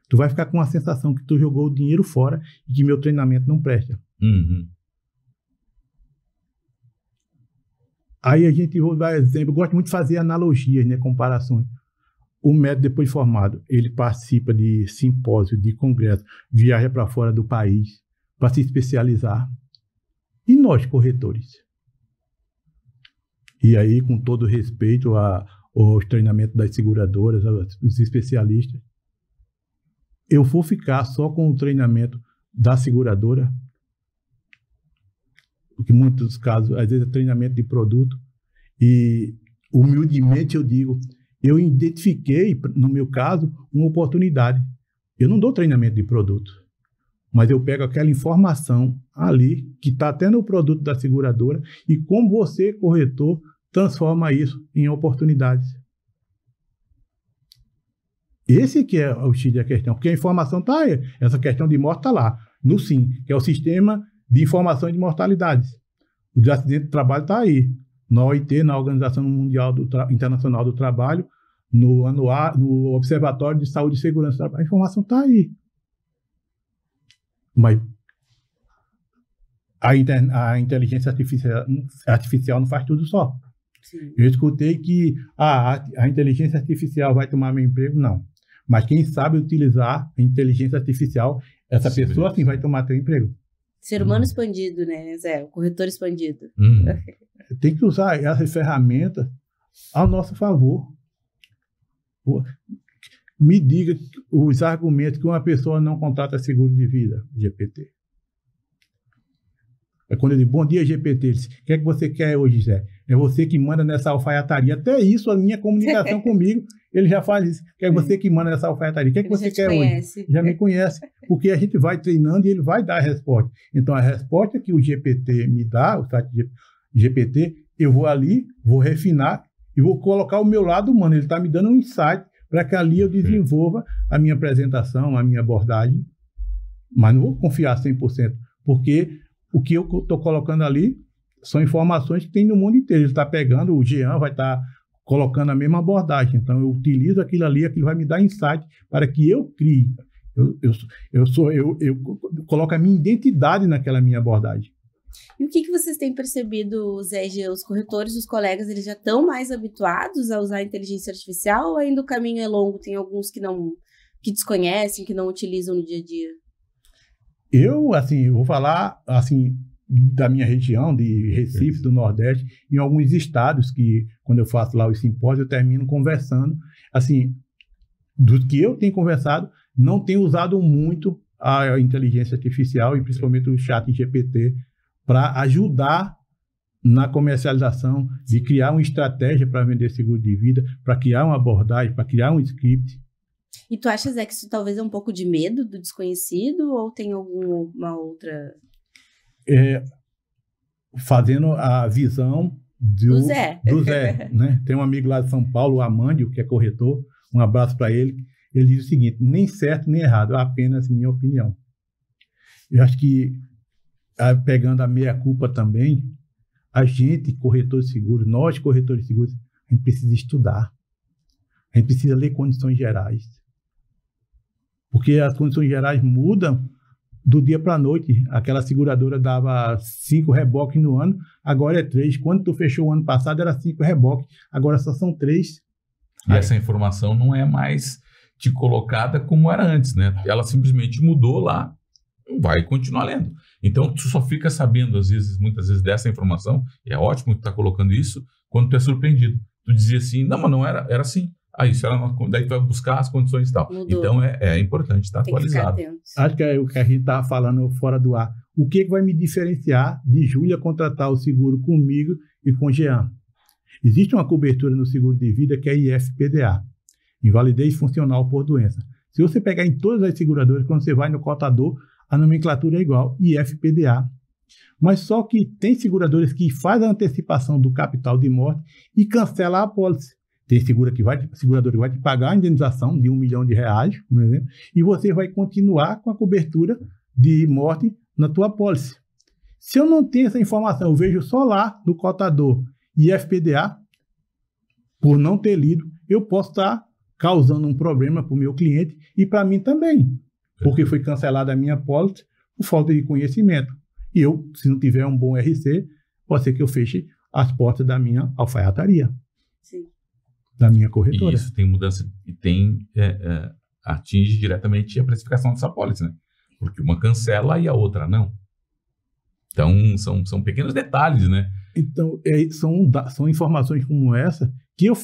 tu vai ficar com a sensação que tu jogou o dinheiro fora e que meu treinamento não presta. Uhum. Aí a gente vai dar exemplo, eu gosto muito de fazer analogias, né, comparações. O médico, depois de formado, ele participa de simpósios, de congressos, viaja para fora do país para se especializar. E nós, corretores? E aí, com todo respeito aos treinamentos das seguradoras, aos especialistas, eu vou ficar só com o treinamento da seguradora, porque em muitos casos, às vezes é treinamento de produto, e humildemente eu digo, eu identifiquei, no meu caso, uma oportunidade. Eu não dou treinamento de produto, mas eu pego aquela informação ali, que está até no produto da seguradora, e como você, corretor, transforma isso em oportunidades. Esse que é o X da questão, porque a informação está aí, essa questão de morte está lá, no SIM, que é o Sistema de Informação de Mortalidades. O de acidente de trabalho está aí, na OIT, na Organização Mundial Internacional do Trabalho, no Observatório de Saúde e Segurança do Trabalho. A informação está aí. Mas a inteligência artificial não faz tudo só. Sim. Eu escutei que a inteligência artificial vai tomar meu emprego. Não. Mas quem sabe utilizar a inteligência artificial essa pessoa assim vai tomar teu emprego. Ser humano expandido, né, Zé? O corretor expandido. Tem que usar essas ferramentas ao nosso favor. Me diga os argumentos que uma pessoa não contrata seguro de vida, GPT. É quando eu digo, bom dia, GPT, ele diz, o que é que você quer hoje, Zé? É você que manda nessa alfaiataria. Até isso, a minha comunicação comigo, ele já faz isso. É você que manda nessa alfaiataria. O que é que você quer hoje? Já me conhece. Porque a gente vai treinando e ele vai dar a resposta. Então, a resposta que o GPT me dá, o site GPT, eu vou ali, vou refinar e vou colocar o meu lado humano. Ele está me dando um insight para que ali eu desenvolva a minha apresentação, a minha abordagem. Mas não vou confiar 100%, porque o que eu estou colocando ali são informações que tem no mundo inteiro. Ele está pegando, o Jean vai estar colocando a mesma abordagem. Então, eu utilizo aquilo ali, aquilo vai me dar insight para que eu crie. Eu coloco a minha identidade naquela minha abordagem. E o que vocês têm percebido, Zé, os corretores, os colegas, eles já estão mais habituados a usar a inteligência artificial ou ainda o caminho é longo? Tem alguns que desconhecem, que não utilizam no dia a dia? Eu vou falar, assim, da minha região, de Recife, do Nordeste, em alguns estados que, quando eu faço lá os simpósios, eu termino conversando. Assim, do que eu tenho conversado, não tenho usado muito a inteligência artificial e principalmente o chat GPT para ajudar na comercialização, de criar uma estratégia para vender seguro de vida, para criar uma abordagem, para criar um script. E tu achas, que isso talvez é um pouco de medo do desconhecido ou tem alguma outra... Fazendo a visão do Zé, né? Tem um amigo lá de São Paulo, o Amândio, que é corretor, um abraço para ele. Ele diz o seguinte, nem certo nem errado, é apenas minha opinião. Eu acho que, pegando a meia-culpa também, a gente, corretor de seguros, nós, corretores de seguros, a gente precisa estudar. A gente precisa ler condições gerais. Porque as condições gerais mudam do dia para a noite. Aquela seguradora dava 5 reboques no ano, agora é 3. Quando tu fechou o ano passado, era 5 reboques, agora só são 3. E essa informação não é mais te colocada como era antes, né? Ela simplesmente mudou lá, vai continuar lendo. Então, tu só fica sabendo, muitas vezes, dessa informação, e é ótimo que tu tá colocando isso, quando tu é surpreendido. Tu dizia assim, não, mas não era assim. Isso era daí tu vai buscar as condições e tal. Mudou. Então, é importante estar atualizado. Acho que é o que a gente estava falando fora do ar. O que vai me diferenciar de Júlia contratar o seguro comigo e com Jean? Existe uma cobertura no seguro de vida que é IFPDA, invalidez funcional por doença. Se você pegar em todas as seguradoras, quando você vai no cotador, a nomenclatura é igual, IFPDA. Mas só que tem seguradoras que fazem a antecipação do capital de morte e cancela a apólice. Tem seguradora que vai te pagar a indenização de R$1 milhão, por exemplo, e você vai continuar com a cobertura de morte na tua apólice. Se eu não tenho essa informação, eu vejo só lá no cotador IFPDA, por não ter lido, eu posso estar causando um problema para o meu cliente e para mim também, porque foi cancelada a minha apólice por falta de conhecimento. E eu, se não tiver um bom RC, pode ser que eu feche as portas da minha alfaiataria. Sim. Da minha corretora. E isso tem mudança e atinge diretamente a precificação dessa apólice, né? Porque uma cancela e a outra não. Então, são pequenos detalhes, né? Então, são informações como essa que eu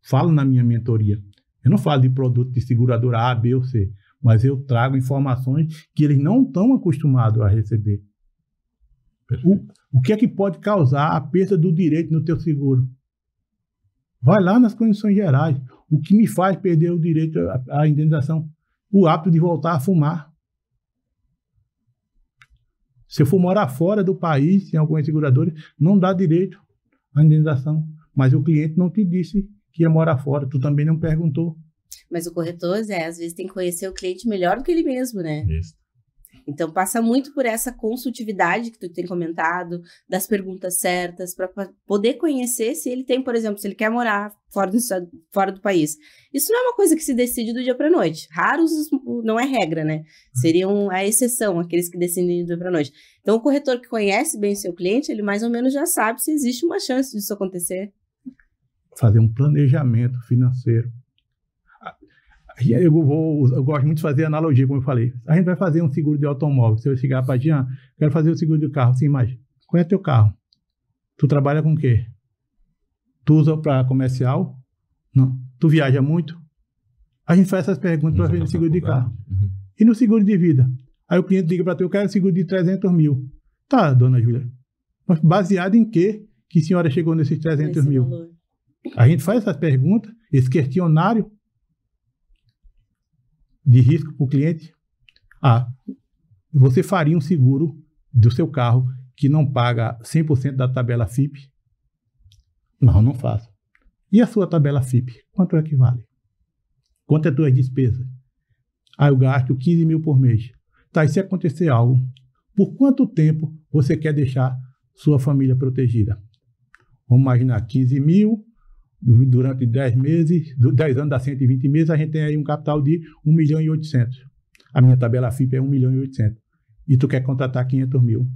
falo na minha mentoria. Eu não falo de produto de seguradora A, B ou C, mas eu trago informações que eles não estão acostumados a receber. O que é que pode causar a perda do direito no teu seguro? Vai lá nas condições gerais. O que me faz perder o direito à indenização? O hábito de voltar a fumar. Se eu for morar fora do país, em algumas seguradoras, não dá direito à indenização. Mas o cliente não te disse que ia morar fora. Tu também não perguntou. Mas o corretor, às vezes, tem que conhecer o cliente melhor do que ele mesmo, né? Isso. Então, passa muito por essa consultividade que tu tem comentado, das perguntas certas, para poder conhecer se ele tem, por exemplo, se ele quer morar fora do país. Isso não é uma coisa que se decide do dia para a noite. Raros não é regra, né? Seriam a exceção, aqueles que decidem do dia para a noite. Então, o corretor que conhece bem o seu cliente, ele mais ou menos já sabe se existe uma chance disso acontecer. Fazer um planejamento financeiro. Eu gosto muito de fazer analogia, como eu falei. A gente vai fazer um seguro de automóvel. Se eu chegar para Jean, quero fazer o seguro de carro. Sim, mas qual é teu carro? Tu trabalha com o quê? Tu usa para comercial? Não. Tu viaja muito? A gente faz essas perguntas para fazer o seguro de carro. E no seguro de vida? Aí o cliente liga para tu, eu quero seguro de 300 mil. Tá, dona Júlia. Mas baseado em quê que a senhora chegou nesses 300 mil? Valor. A gente faz essas perguntas, esse questionário de risco para o cliente. Você faria um seguro do seu carro que não paga 100% da tabela FIP? Não faço. E a sua tabela FIP? Quanto é que vale? Quanto é a tua despesa? Eu gasto 15 mil por mês. Tá, e se acontecer algo, por quanto tempo você quer deixar sua família protegida? Vamos imaginar 15 mil, durante 10 meses, 10 anos dá 120 meses, a gente tem aí um capital de 1 milhão e 800. A minha tabela FIP é 1 milhão e 800. E tu quer contratar 500 mil.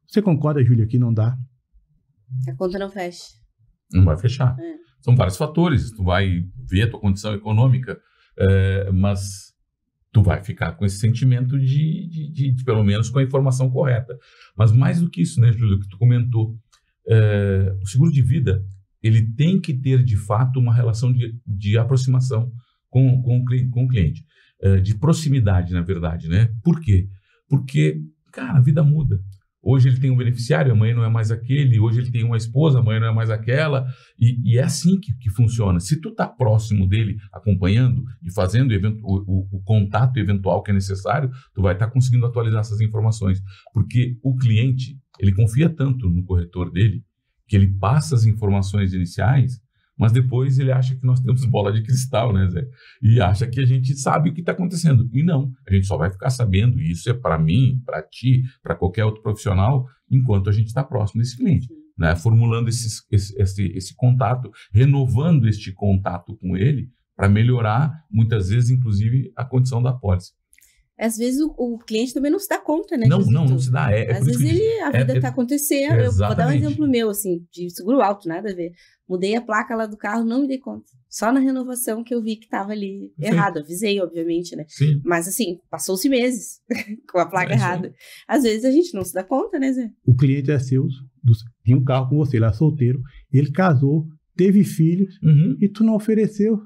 Você concorda, Júlia, que não dá? A conta não fecha. Não vai fechar. São vários fatores. Tu vai ver a tua condição econômica, mas tu vai ficar com esse sentimento de pelo menos com a informação correta. Mas mais do que isso, né, Júlia, que tu comentou, o seguro de vida, ele tem que ter, de fato, uma relação de aproximação com o cliente. De proximidade, na verdade, né? Por quê? Porque, cara, a vida muda. Hoje ele tem um beneficiário, amanhã não é mais aquele. Hoje ele tem uma esposa, amanhã não é mais aquela. E é assim que funciona. Se tu tá próximo dele, acompanhando e fazendo o contato eventual que é necessário, tu vai estar conseguindo atualizar essas informações. Porque o cliente, ele confia tanto no corretor dele, que ele passa as informações iniciais, mas depois ele acha que nós temos bola de cristal, né, Zé? E acha que a gente sabe o que está acontecendo. E não, a gente só vai ficar sabendo, e isso é para mim, para ti, para qualquer outro profissional, enquanto a gente está próximo desse cliente, né? Formulando esse contato, renovando este contato com ele, para melhorar, muitas vezes, inclusive, a condição da apólice. Às vezes o cliente também não se dá conta, né? Não se dá. Às vezes a vida está acontecendo. Eu vou dar um exemplo meu, assim, de seguro alto, nada a ver. Mudei a placa lá do carro, não me dei conta. Só na renovação que eu vi que estava ali errado. Avisei, obviamente, né? Sim. Mas assim, passou-se meses com a placa errada. Às vezes a gente não se dá conta, né, Zé? O cliente é seu, tinha um carro com você, ele era solteiro, ele casou, teve filhos, e tu não ofereceu.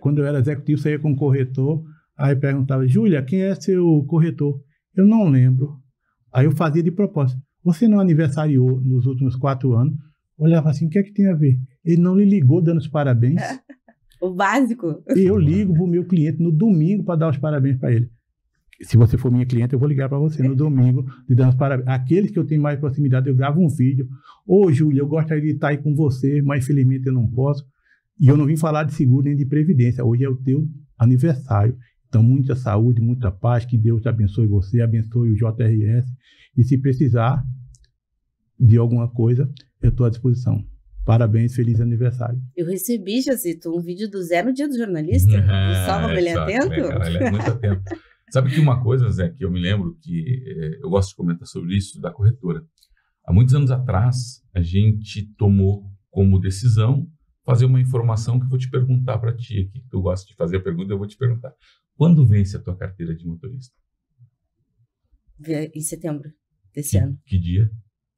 Quando eu era executivo, saía com um corretor, aí perguntava, Júlia, quem é seu corretor? Eu não lembro. Aí eu fazia de propósito. Você não aniversariou nos últimos 4 anos? Olhava assim, o que é que tem a ver? Ele não lhe ligou dando os parabéns. O básico. E eu ligo para o meu cliente no domingo para dar os parabéns para ele. Se você for minha cliente, eu vou ligar para você no domingo de dar os parabéns. Aqueles que eu tenho mais proximidade, eu gravo um vídeo. Ô, Júlia, eu gostaria de estar aí com você, mas infelizmente eu não posso. E eu não vim falar de seguro nem de previdência. Hoje é o teu aniversário. Então, muita saúde, muita paz, que Deus te abençoe você, abençoe o JRS. E se precisar de alguma coisa, eu estou à disposição. Parabéns, feliz aniversário. Eu recebi, Jacito, um vídeo do Zé no Dia do Jornalista. Só como ele é atento. Cara, ele é muito atento. Sabe que uma coisa, Zé, que eu me lembro, que eu gosto de comentar sobre isso, da corretora. Há muitos anos atrás, a gente tomou como decisão fazer uma informação que eu vou te perguntar para ti aqui. Tu gosta de fazer a pergunta, eu vou te perguntar. Quando vence a tua carteira de motorista? Em setembro desse ano. Que dia?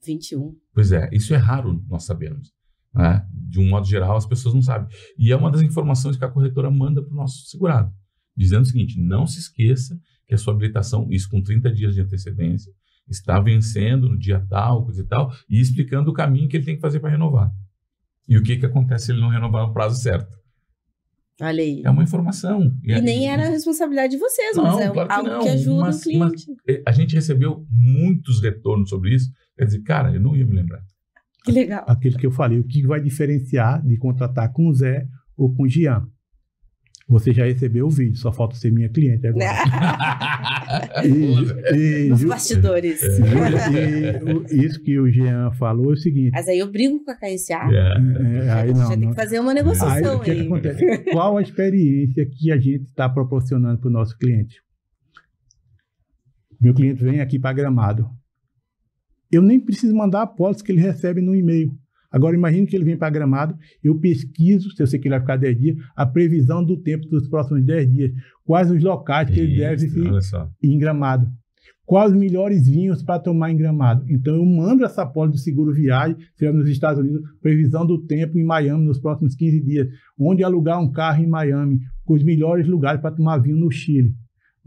21. Pois é, isso é raro, nós sabemos. Né? De um modo geral, as pessoas não sabem. E é uma das informações que a corretora manda para o nosso segurado, dizendo o seguinte, não se esqueça que a sua habilitação, isso com 30 dias de antecedência, está vencendo no dia tal, coisa e tal, e explicando o caminho que ele tem que fazer para renovar. E o que acontece se ele não renovar no prazo certo? Olha aí. É uma informação. E nem era a responsabilidade de vocês, mas é algo que ajuda o cliente. Mas a gente recebeu muitos retornos sobre isso. Quer dizer, cara, eu não ia me lembrar. Que legal. Aquilo que eu falei, o que vai diferenciar de contratar com o Zé ou com o Jean? Você já recebeu o vídeo, só falta ser minha cliente agora. Nos bastidores. Isso que o Jean falou é o seguinte. Mas aí eu brigo com a KSA. Aí não, já tem que fazer uma negociação. Aí, o que acontece? Qual a experiência que a gente está proporcionando para o nosso cliente? Meu cliente vem aqui para Gramado. Eu nem preciso mandar a apólice que ele recebe no e-mail. Agora, imagine que ele vem para Gramado, eu pesquiso, se eu sei que ele vai ficar 10 dias, a previsão do tempo dos próximos 10 dias. Quais os locais que ele deve ir em Gramado. Quais os melhores vinhos para tomar em Gramado. Então, eu mando essa pólice do seguro viagem, seja nos Estados Unidos, previsão do tempo em Miami nos próximos 15 dias. Onde alugar um carro em Miami, com os melhores lugares para tomar vinho no Chile.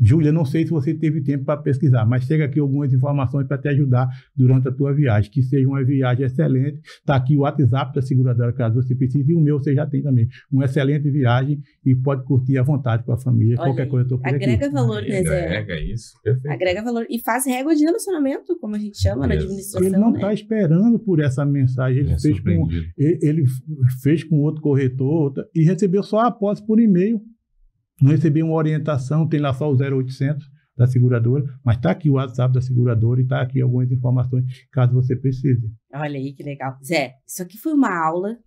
Júlia, não sei se você teve tempo para pesquisar, mas chega aqui algumas informações para te ajudar durante a tua viagem. Que seja uma viagem excelente. Está aqui o WhatsApp da seguradora, caso você precise, e o meu você já tem também. Uma excelente viagem e pode curtir à vontade com a família. Olha, qualquer coisa eu estou por aqui. Agrega valor, né, Zé? Agrega isso, perfeito. Agrega valor. E faz régua de relacionamento, como a gente chama na administração. Ele não está esperando por essa mensagem. Ele fez com outro corretor e recebeu só a apólice por e-mail. Não recebi uma orientação, tem lá só o 0800 da seguradora, mas está aqui o WhatsApp da seguradora e está aqui algumas informações, caso você precise. Olha aí que legal. Zé, isso aqui foi uma aula,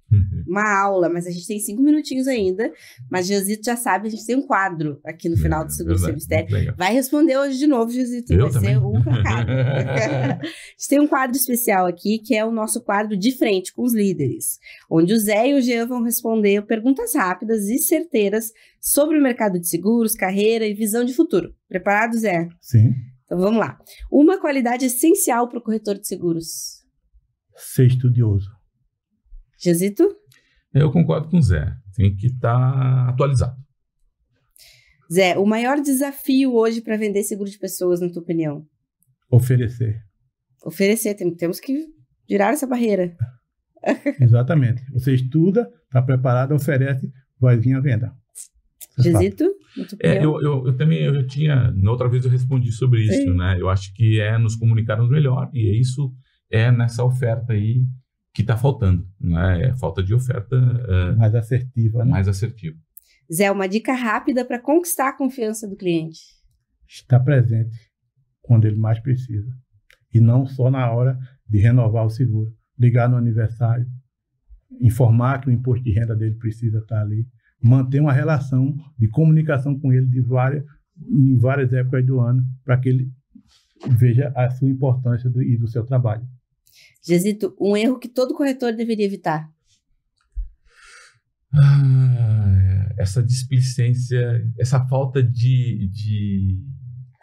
mas a gente tem 5 minutinhos ainda, mas Josito já sabe, a gente tem um quadro aqui no final do Seguro Sem Mistério. Vai responder hoje de novo, Josito, vai ser um pra cada. A gente tem um quadro especial aqui, que é o nosso quadro de frente com os líderes, onde o Zé e o Jean vão responder perguntas rápidas e certeiras sobre o mercado de seguros, carreira e visão de futuro. Preparado, Zé? Sim. Então vamos lá. Uma qualidade essencial para o corretor de seguros? Ser estudioso. Josito? Eu concordo com o Zé. Tem que estar atualizado. Zé, o maior desafio hoje para vender seguro de pessoas, na tua opinião? Oferecer. Oferecer. Temos que virar essa barreira. Exatamente. Você estuda, está preparado, oferece, vai vir à venda. Josito? Eu também, eu tinha, na outra vez eu respondi sobre isso, né? Eu acho que é nos comunicarmos melhor, e é isso nessa oferta aí que está faltando, né? É falta de oferta mais assertiva, né? Mais assertiva. Zé, uma dica rápida para conquistar a confiança do cliente. Estar presente quando ele mais precisa, e não só na hora de renovar o seguro. Ligar no aniversário, informar que o imposto de renda dele precisa estar ali, manter uma relação de comunicação com ele em várias épocas do ano, para que ele veja a sua importância e do seu trabalho. Josito, um erro que todo corretor deveria evitar? Essa displicência, essa falta de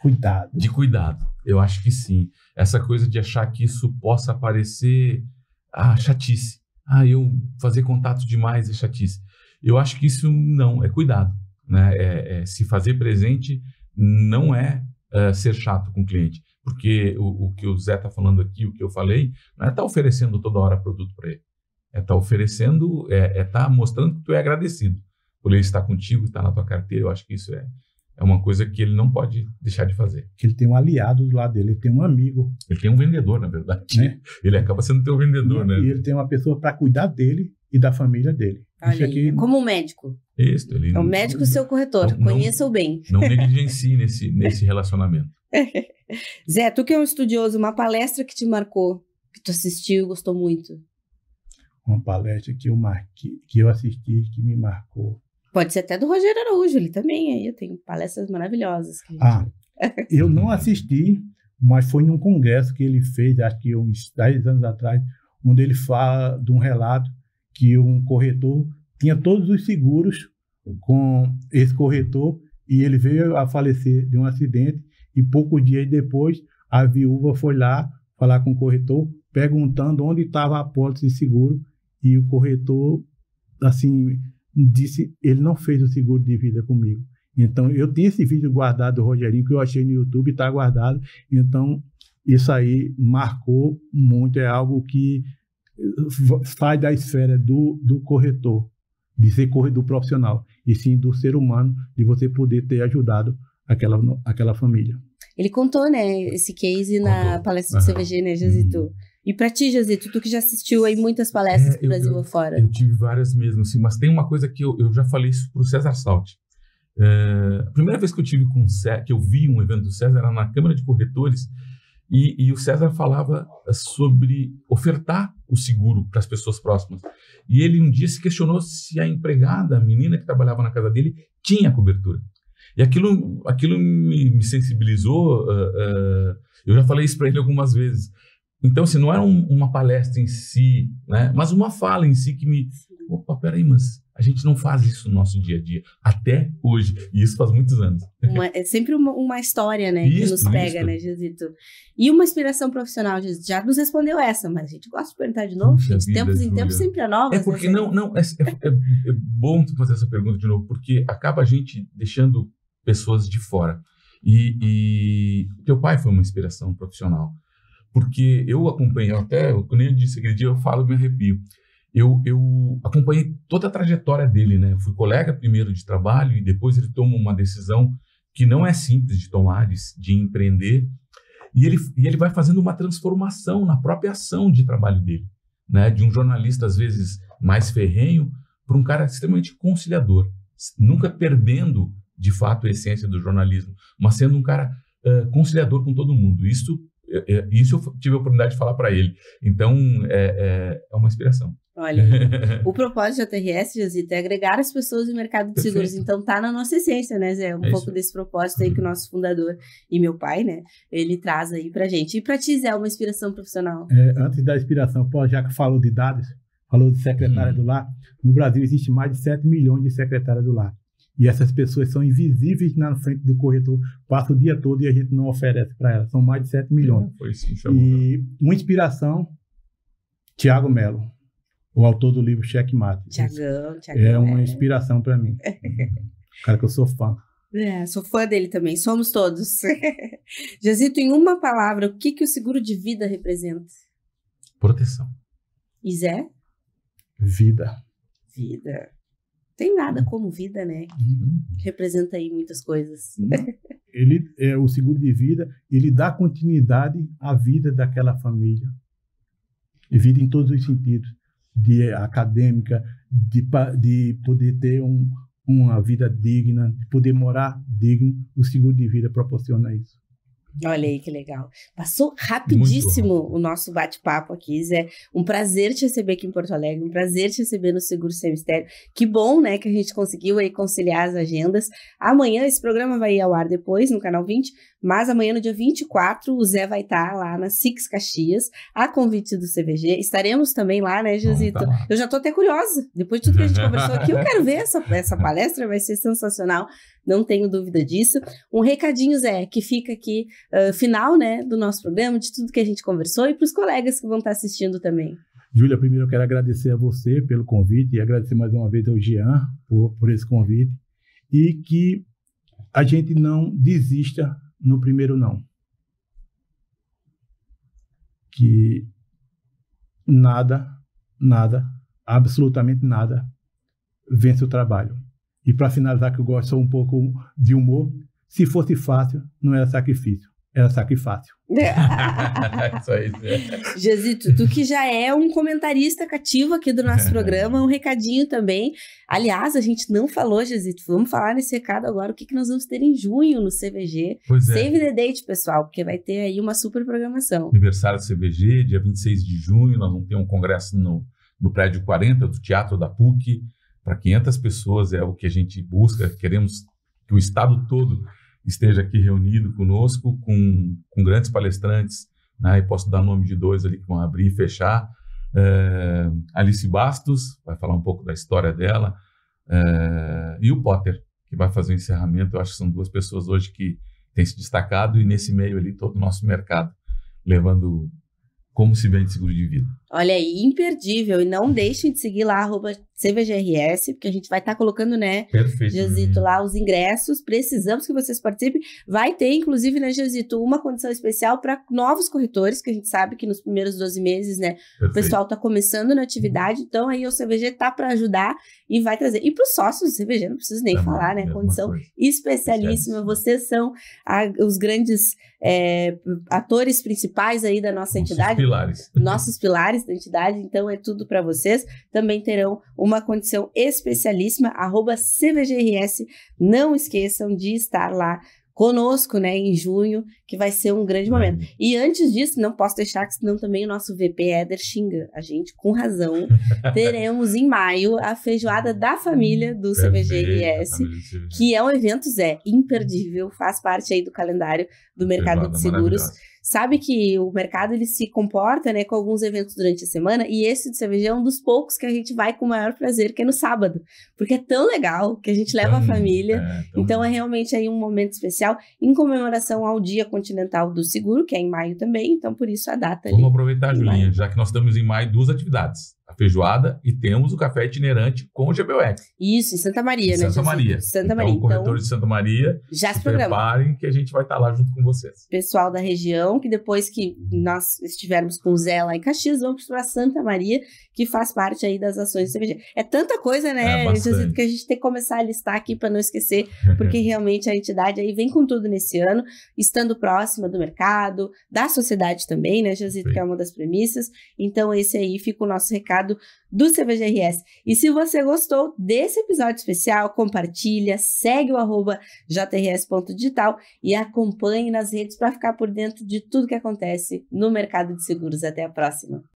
cuidado. De cuidado, eu acho que sim. Essa coisa de achar que isso possa parecer chatice. Eu fazer contato demais é chatice. Eu acho que isso não é cuidado, né? Se fazer presente não é ser chato com o cliente, porque o que o Zé está falando aqui, o que eu falei, não é estar oferecendo toda hora produto para ele, é estar oferecendo, estar mostrando que tu é agradecido por ele estar contigo, estar na tua carteira. Eu acho que isso é uma coisa que ele não pode deixar de fazer. Que ele tem um aliado do lado dele, ele tem um amigo. Ele tem um vendedor, na verdade. Né? Ele acaba sendo teu vendedor, né? E ele tem uma pessoa para cuidar dele e da família dele. Olha aí, como um médico. Isso, é o médico seu corretor, conheça-o bem. Não negligencie nesse relacionamento. Zé, tu que é um estudioso, uma palestra que te marcou, que tu assistiu e gostou muito? Uma palestra que eu assisti, que me marcou. Pode ser até do Rogério Araújo, ele também aí tem palestras maravilhosas. Eu não assisti, mas foi num congresso que ele fez, acho que uns 10 anos atrás, onde ele fala de um relato que um corretor tinha todos os seguros com esse corretor e ele veio a falecer de um acidente, e poucos dias depois a viúva foi lá falar com o corretor perguntando onde estava a apólice de seguro, e o corretor assim disse: ele não fez o seguro de vida comigo. Então eu tenho esse vídeo guardado do Rogerinho que eu achei no YouTube, está guardado. Então isso aí marcou muito, é algo que sai da esfera do corretor, de ser corretor profissional, e sim do ser humano, de você poder ter ajudado aquela família. Ele contou, né, esse case na palestra do CVG, né, Josito? E pra ti, Josito, tu que já assistiu aí muitas palestras do Brasil afora. Eu tive várias mesmo, assim, mas tem uma coisa que eu já falei isso pro César Salti. A primeira vez que eu tive que eu vi um evento do César era na Câmara de Corretores, e o César falava sobre ofertar o seguro para as pessoas próximas. E ele um dia se questionou se a empregada, a menina que trabalhava na casa dele, tinha cobertura. E aquilo me sensibilizou. Eu já falei isso para ele algumas vezes. Então, assim, não era uma palestra em si, né? Mas uma fala em si que me... Opa, peraí, mas a gente não faz isso no nosso dia a dia, até hoje, e isso faz muitos anos. É sempre uma história, né, que nos pega, né, Josito? E uma inspiração profissional, Josito, já nos respondeu essa, mas a gente gosta de perguntar de novo, gente, de tempos em tempos sempre é nova. É porque é bom tu fazer essa pergunta de novo, porque acaba a gente deixando pessoas de fora. E teu pai foi uma inspiração profissional, porque eu acompanhei, eu nem disse aquele dia, eu falo e me arrepio. Eu acompanhei toda a trajetória dele, né? Eu fui colega primeiro de trabalho e depois ele toma uma decisão que não é simples de tomar, de empreender. E ele vai fazendo uma transformação na própria ação de trabalho dele, né? De um jornalista, às vezes, mais ferrenho para um cara extremamente conciliador, nunca perdendo, de fato, a essência do jornalismo, mas sendo um cara conciliador com todo mundo. Isso eu tive a oportunidade de falar para ele. Então, é uma inspiração. Olha, o propósito da JRS, Josito, é agregar as pessoas no mercado de seguros. Então, tá na nossa essência, né, Zé? Pouco desse propósito aí que o nosso fundador e meu pai, né, ele traz aí pra gente. E pra ti, Zé, uma inspiração profissional? Antes da inspiração, já que falou de dados, falou de secretária do lar, no Brasil existe mais de 7 milhões de secretárias do lar. E essas pessoas são invisíveis na frente do corretor, passa o dia todo e a gente não oferece para elas. São mais de 7 milhões. Foi isso que me chamou. E uma inspiração, Tiago Melo, o autor do livro Checkmate. Tiagão. É uma inspiração para mim. Cara que eu sou fã. Sou fã dele também, somos todos. Josito, em uma palavra, o que o seguro de vida representa? Proteção. E Zé? Vida. Tem nada como vida, né? Representa aí muitas coisas. O seguro de vida, ele dá continuidade à vida daquela família. E vida em todos os sentidos. De acadêmica, de poder ter uma vida digna, de poder morar digno. O seguro de vida proporciona isso. Olha aí que legal. Passou rapidíssimo o nosso bate-papo aqui, Zé. Um prazer te receber aqui em Porto Alegre, um prazer te receber no Seguro Sem Mistério. Que bom, né, que a gente conseguiu aí conciliar as agendas. Amanhã esse programa vai ir ao ar depois no Canal 20, mas amanhã no dia 24 o Zé vai estar lá na Six Caxias, a convite do CVG. Estaremos também lá, né, Josito? Tá. Eu já tô até curiosa. Depois de tudo que a gente conversou aqui, eu quero ver essa palestra, vai ser sensacional. Não tenho dúvida disso. Um recadinho, Zé, que fica aqui, final, né, do nosso programa, de tudo que a gente conversou e para os colegas que vão estar assistindo também. Júlia, primeiro eu quero agradecer a você pelo convite e agradecer mais uma vez ao Jean por esse convite e que a gente não desista no primeiro não. Que nada, absolutamente nada vence o trabalho. E para finalizar, que eu gosto um pouco de humor, se fosse fácil, não era sacrifício, era sacrifácio. Isso aí. Josito, tu que já é um comentarista cativo aqui do nosso programa, um recadinho também. Aliás, a gente não falou, Josito, vamos falar nesse recado agora, o que nós vamos ter em junho no CVG. Save the date, pessoal, porque vai ter aí uma super programação. Aniversário do CVG, dia 26 de junho, nós vamos ter um congresso no prédio 40 do Teatro da PUC, para 500 pessoas, é o que a gente busca. Queremos que o estado todo esteja aqui reunido conosco, com grandes palestrantes, né? E posso dar nome de 2 ali que vão abrir e fechar. Alice Bastos vai falar um pouco da história dela, e o Potter, que vai fazer o encerramento. Eu acho que são 2 pessoas hoje que têm se destacado, e nesse meio ali todo o nosso mercado, levando como se vende seguro de vida. Olha aí, imperdível. E não deixem de seguir lá, @CVGRS, porque a gente vai estar colocando, né, Perfeito, Josito, lá os ingressos. Precisamos que vocês participem. Vai ter, inclusive, né, Josito, uma condição especial para novos corretores, que a gente sabe que nos primeiros 12 meses, né, o pessoal está começando na atividade. Então, aí o CVG tá para ajudar e vai trazer. E para os sócios do CVG, não preciso nem falar, né, condição especialíssima. Vocês são os grandes atores principais aí da nossa entidade. Nossos pilares da entidade, então é tudo para vocês. Também terão uma condição especialíssima, @CVGRS. Não esqueçam de estar lá conosco, né, em junho, que vai ser um grande momento. E antes disso, não posso deixar que senão também o nosso VP Éder xinga a gente, com razão. Teremos em maio a feijoada da família do CVGRS, que é um evento, Zé, imperdível, faz parte aí do calendário do mercado de seguros. sabe que o mercado ele se comporta, né, com alguns eventos durante a semana, e esse do CVG é um dos poucos que a gente vai com o maior prazer, que é no sábado, porque é tão legal que a gente leva a família, então é realmente aí um momento especial em comemoração ao Dia Continental do Seguro, que é em maio também, então por isso a data ali. Vamos aproveitar, Julinha, já que nós estamos em maio, 2 atividades. A feijoada e temos o café itinerante com o GBUX. Isso, em Santa Maria, né? Santa Maria. Santa Maria. Então, corretores de Santa Maria, já se preparem que a gente vai estar lá junto com vocês. Pessoal da região, que depois que nós estivermos com o Zé lá em Caxias, vamos para Santa Maria, que faz parte aí das ações do CVG. É tanta coisa, né, Josito, que a gente tem que começar a listar aqui para não esquecer, porque realmente a entidade aí vem com tudo nesse ano, estando próxima do mercado, da sociedade também, né, Josito, que é uma das premissas. Então esse aí fica o nosso recado do CVGRS. E se você gostou desse episódio especial, compartilha, segue o @jrs.digital e acompanhe nas redes para ficar por dentro de tudo que acontece no mercado de seguros. Até a próxima.